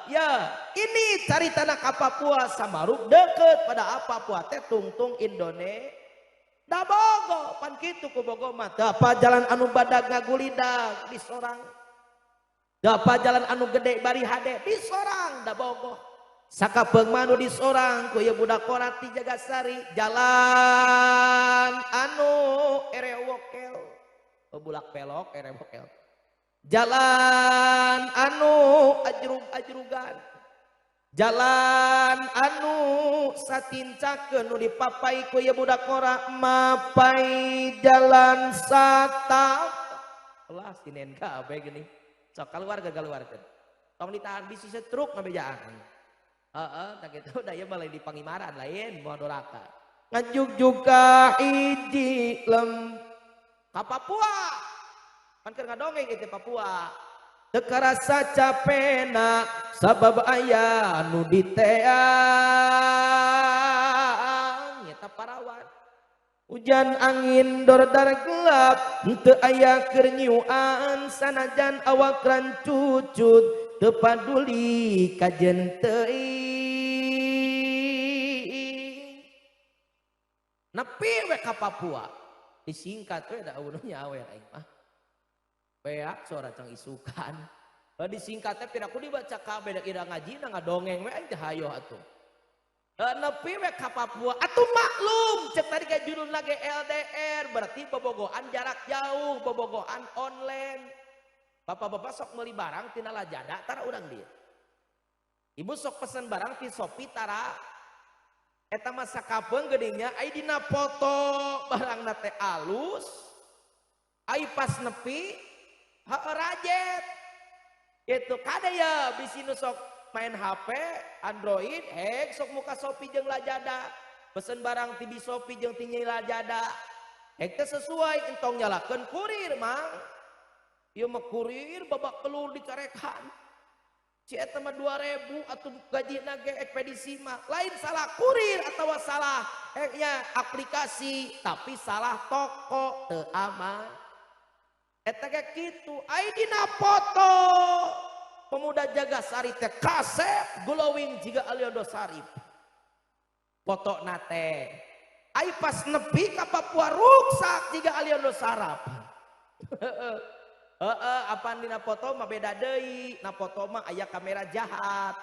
Ya, ini cari tanah ka Papua Samaruk deket pada Papua teh tungtung Indonesia. Da bogo pan kitu ku bogo mah apa jalan anu badag ngagulidag di sorang. Da apa jalan anu gede bari hade di sorang da bogo. Sakapeung mah anu di sorang ku ieu budak korat di Jagasari jalan anu erewokel. Bulak pelok erewokel. Jalan anu ajrug-ajrugan. Jalan anu satincakeun nu dipapai ku ieu budak kora mapai jalan satap. Ulah sinen kabeh geuning. Sok kaluarkeun. Tong ditahan bisi setruk ngabejaan. Tak kitu da ieu mah lain di Pangimaran lain moal doraka. Ngajugjug ka hiji lem ka Papua. Pan keur ngadongeng ieu Papua. Teu karasa capena sabab aya nu diteang nyata parawan. Hujan angin dordar gelap teu aya keur nyiuan sanajan awak rancucut teu paduli kajen teuing. Nepi we ka Papua disingkat we da eueuh nyawer aing mah. Beak suara cang isukan. Disingkatnya piraku dibaca kabeh da ida ngajina ngadongeng we aing hayo atuh. Nepi we ka Papua atuh maklum cek tadi ka judul lagi LDR berarti bobogohan jarak jauh, bobogohan online. Bapak-bapak sok meuli barang tina Lazada tara urang dieu. Ibu sok pesen barang ti Shopee tara. Eta mah sakapeung geuning aya dina foto barangna teh alus. Ai pas nepi rajet itu kada ya bisi nu sok main HP Android sok muka Shopee jeung Lazada pesen barang ti di Shopee jeung ti Lazada teh sesuai entong nyalakeun kurir mang ieu mah kurir babak telur dicarekan si eta mah 2000 atuh gajina ge ekspedisi mah lain salah kurir atawa salah aplikasi tapi salah toko teu aman. Eta ge kitu ai dina foto pemuda Jagasari teh kasep glowing jiga Aliando Sarip foto nate ai pas nepi ka Papua ruksak jiga Aliando Sarap. Apaan dina foto mah beda deui na foto mah aya kamera jahat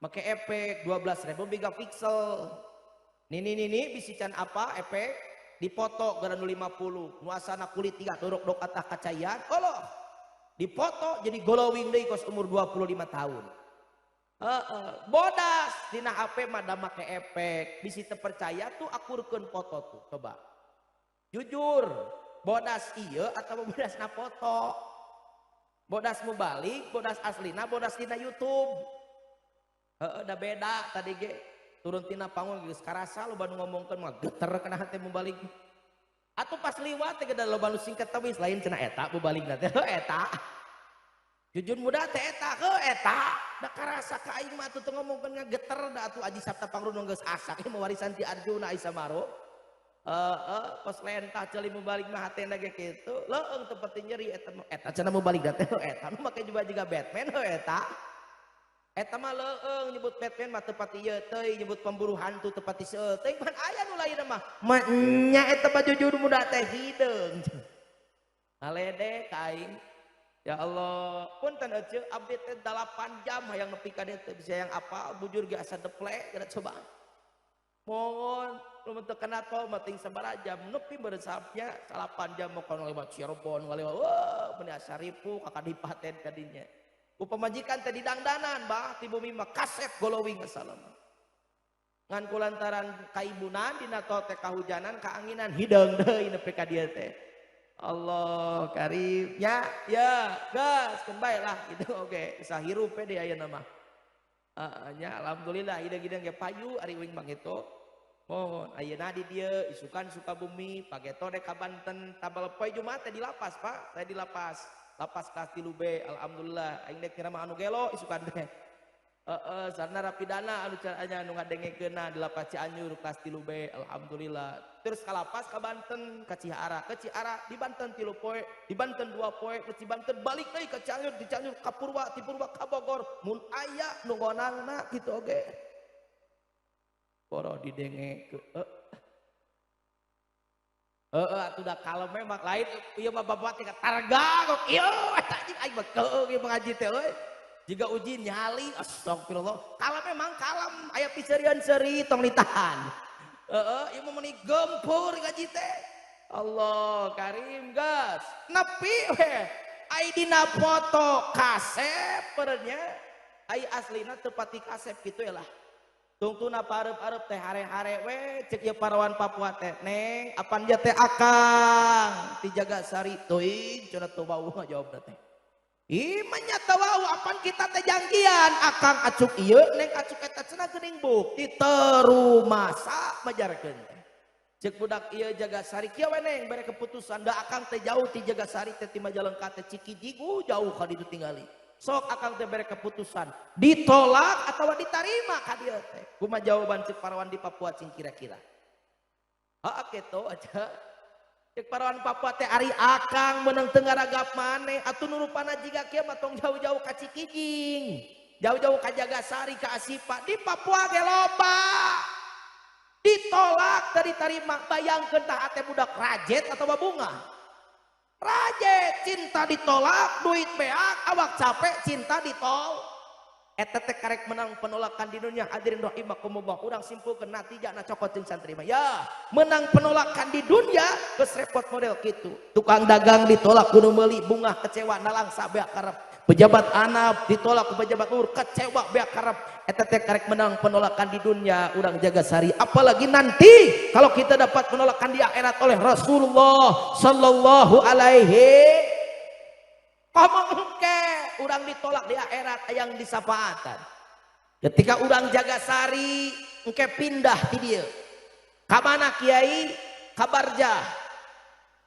make efek 12.000 megapixel nini bisi can apa efek dipoto gara nu 50 nuasana kulit 3 dorok atah kacayan Allah dipoto jadi glowing deui kos umur 25 tahun. Bodas dina HP mah da make efek bisi teu percaya tuh akurkeun foto tuh coba jujur bodas ieu atawa bodas na foto bodas mu balik bodas aslina bodas dina YouTube da beda tadi ge turun tina panggung geus karasa loba nu ngomongkeun mah geter kana hate mu balik atuh pas liwat teh da loba nu singkat teh lain cenah eta mu balikna teh eta jujur muda teh eta eta da karasa ka aing mah atuh teu ngomongkeun ngageter da atuh Aji Sabta Pangrun geus asak ieu warisan ti Arjuna ai Samaro pas lentah ceuli mu balik mah hatena ge kitu leueung teu pati nyeri eta cenah mu balik da teh eta nu make juga Batman eta. Eta mah leueung nyebut Batman mah teu pati ieu teuing nyebut pemburu hantu teu pati seueur teuing pan aya nu lain mah nya eta mah jujur muda teh hideung alede ka aing ya Allah punten euceuk abdi teh 8 jam hayang nepi ka dieu teu bisa yang apa bujur ge asa deplek geura coba mohon lu teu kena tol mating sabaraha jam nepi beresapnya 8 jam mau kono lewat Cirebon lewat wah bener Saripu kakak dipaten kadinya ku pamajikan teh didangdanan bah ti bumi mah kaset golowing salam ngan kulantaran kaibunan dina tol teh kahujanan kaanginan hideung deui nepi ka dieu teh Allah karim ya gas kembali lah gitu oke sahirup we deui ayeuna mah nya alhamdulillah hideung-hideung ge payu ari uing bang itu mohon ayeuna di dieu isukan Sukabumi pageto dek ka Banten tabal poe Jumat teh di lapas Pak saya di lapas kelas 3B alhamdulillah aing dek kira mah anu gelo isukan teh sarana rapidana anu caranya anu ngadengekeunna di lapas Cianjur kelas 3B alhamdulillah terus ka lapas ka Banten ka Ciara di Banten 3 poe di Banten 2 poe di Banten balik deui ka Cianjur di Cianjur ka Purwa di Purwa ka Bogor mun aya nu ngonangna kitu oge poro didenge atuh da kalem memang lain ieu mah babat tingkat targa kok ieu eta anjing aing mah keung ieu ngaji teh euy jika uji nyali astagfirullah kalem memang kalem aya piceurian seuri tong ditahan ieu mah meuni gempur ngaji teh Allah karim gas nepi we ai dina foto kasep pernya ai aslina teu pati kasep kitu lah tungtuna pareup-areup teh hare-hare we cek ieu parawan Papua teh neng apan dia teh akang ti Jagasari teuing cenah teu bau jawabna teh Iman nyata wau apan kita teh janjian akang acuk ieu neng acuk eta cenah geuning bukti teu masa majarkeun teh ceuk budak ieu Jagasari kieu we neng bere keputusan da akang teh jauh ti Jagasari teh ti Majalengka teh Cikijigu jauh ka ditu tingali sok akang teh bere keputusan ditolak atawa ditarima ka dieu teh kumaha jawaban ceuk parawan di Papua cing kira-kira kitu aja cek parawan Papua teh ari akang menang teu ngaragap maneh atuh nurupana jiga kieu mah tong jauh-jauh ka Cikijing jauh-jauh ka Jagasari ka Asipa di Papua ge loba ditolak teu ditarima bayangkeun tah ate budak rajet atau bunga rajet cinta ditolak duit beak awak capek cinta ditol eta teh karek menang penolakan di dunia hadirin rahimakumullah urang simpulkeun natijana cokot jeung santri mah ya menang penolakan di dunia geus repot model kitu tukang dagang ditolak kudu meuli bunga kecewa nalangsa beak karep pejabat anap ditolak ku pejabat luhur kecewa beak karep eta teh karek menang penolakan di dunia urang Jagasari apalagi nanti kalau kita dapat penolakan di akhirat oleh Rasulullah sallallahu alaihi pamengke urang ditolak di akhirat yang disafaatan ketika urang Jagasari engke pindah di dieu ka mana kiai ka Barjah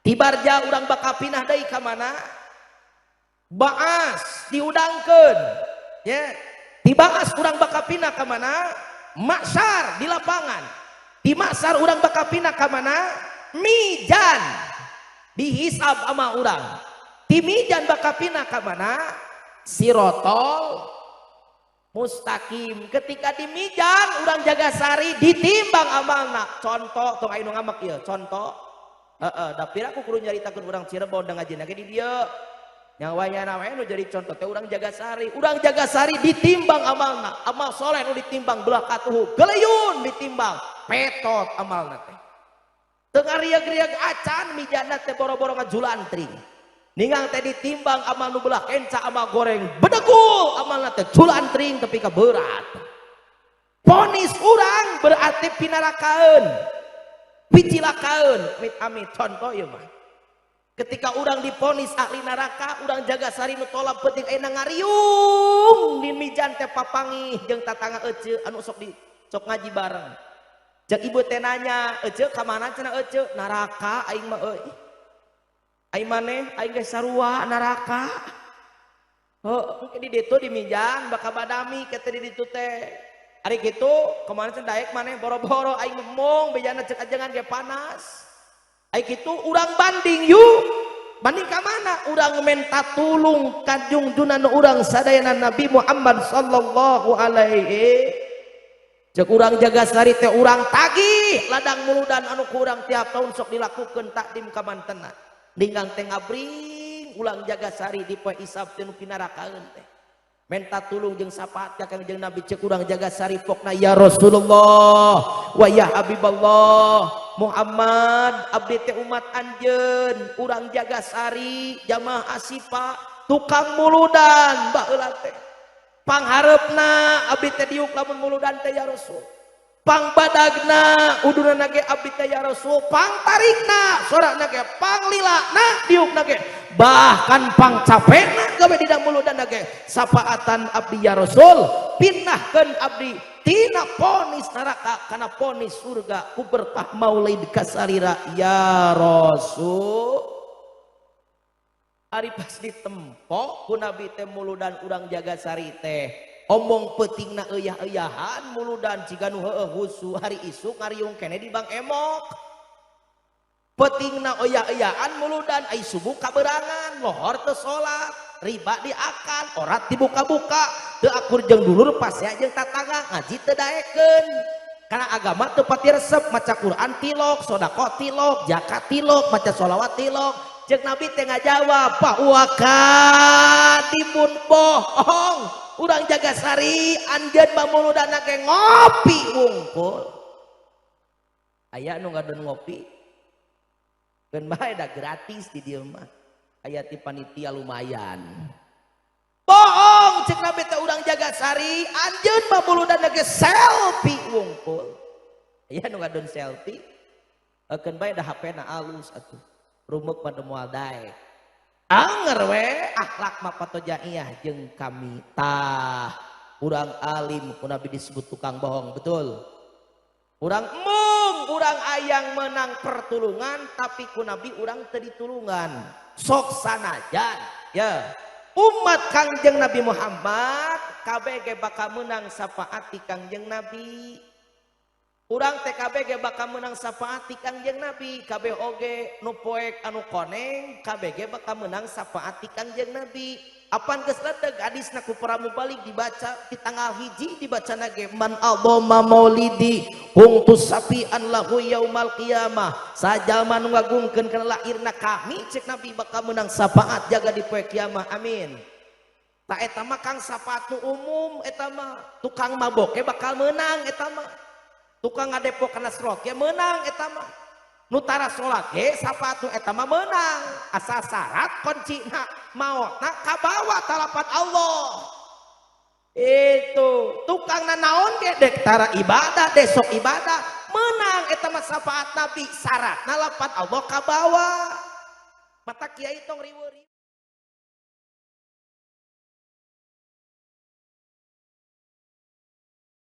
di Barjah urang bakal pindah deui ka mana Baas diudangkeun ya di Baas urang bakal pindah ka mana Maksar di lapangan di Maksar urang bakal pindah ka mana Mijan dihisab ama urang di Mijan bakal pindah ke mana? Sirotol mustaqim ketika di Mijan urang Jagasari ditimbang amalna contoh tong anu ngamak ieu contoh da pira aku kudu nyaritakeun urang Cirebon da ngajina ge di dieu nyawanya we nu jadi contoh teh urang Jagasari ditimbang amalna amal soleh nu ditimbang belah katuhu geleyun ditimbang petot amalna teh teu ngarieg-rieg acan mijana teh boro-boro ngajulantri ningang teh ditimbang amal nu belah kenca amal goreng bedegul amalna teh culantring tapi ka berat ponis urang berarti pinarakaeun picilakaeun amit-amit contoh ieu mah ketika urang diponis ahli neraka urang Jagasari nu tolak penting ayeuna ngariung di Mijan teh papangih jeung tatangga ece anu sok ngaji bareng cek ibu teh nanya ece ka mana cenah ece neraka aing mah euy aing maneh aing geus sarua neraka engke di ditu di Mijan bakal badami kete di ditu teh ari kitu kemana cenah daek maneh boro-boro aing ngomong bejana cek ajengan ge panas ai kitu urang banding yuk banding ka mana urang menta tulung ka junjunan urang sadayana Nabi Muhammad sallallahu alaihi cek urang Jagasari teh urang tagih ladang muludan anu ku urang tiap tahun sok dilakukeun takdim ka mantenna dinggang teh ngabring ulang Jagasari di poe isab teh nu pinarakaeun teh menta tulung jeung sapaat ka Kangjeng Nabi cek urang Jagasari pokna ya Rasulullah wa ya Habiballah Muhammad abdi teh umat anjeun urang Jagasari jamaah Asifa tukang muludan baheula teh pangharepna abdi teh diuk lamun muludan teh ya Rasul pangbadagna udunana ge abdi teh ya Rasul pangtarikna sorana ge panglilana diukna ge bahkan pangcapena gawe dina muludan ge sapaatan abdi ya Rasul pinahkeun abdi tina ponis neraka kana ponis surga ku berkah maulid kasalira ya Rasul. Ari pas ditempo ku nabi teh muludan urang Jagasari teh omong peutingna euyah-euyahan muludan jiga nu heueuh husu hari isuk ngariung keneh di Bang Emok peutingna euyah-euyahan muludan ai subuh kaberangan lohor teu salat riba diakan orat dibuka-buka teu akur jeung dulur pasea jeung tatangga ngaji teu daekeun karena agama teu pati resep maca Quran tilok sodaqah tilok zakat tilok maca sholawat tilok jeung nabi teh ngajawab pauaka dibun bohong urang Jagasari anjeun mamuludana ge ngopi wungkul aya nu ngadeun ngopi keun bae da gratis di dieu mah aya ti panitia lumayan bohong cek nabi teh urang Jagasari anjeun mamuludana ge selfie wungkul aya nu ngadeun selfie keun bae da HP-na alus atuh rumek pada moal daek anger we akhlak mah patojaiyah jeung kami tah urang alim ku nabi disebut tukang bohong betul urang mung urang ayang menang pertulungan tapi ku nabi urang teu ditulungan sok sanajan ya umat Kangjeng Nabi Muhammad kabeh ge bakal menang sapaati Kangjeng Nabi urang TKB ge bakal menang sapaati Kangjeng Nabi kabeh oge nu poek anu koneng kabeh ge bakal menang sapaati Kangjeng Nabi apan geus ledeg hadisna ku para mubalik dibaca di tanggal hiji dibacana ge man adoma maulidi hungtus safian lahu yaumal qiyamah sajalma nu ngagungkeun kana lahirna kami cek Nabi bakal menang sapaat jaga di poe kiamah amin ta eta mah kang sapaat nu umum eta mah tukang mabok ge bakal menang eta mah tukang ngadepok kana srok ya menang eta mah nu tara salat ge sapatu eta mah menang asal syarat kuncina maotna kabawa talapan Allah itu tukang nanaon ge dek tara ibadah desok ibadah menang eta mah sapaat Nabi syaratna lapan Allah kabawa mata kiai tong riweuh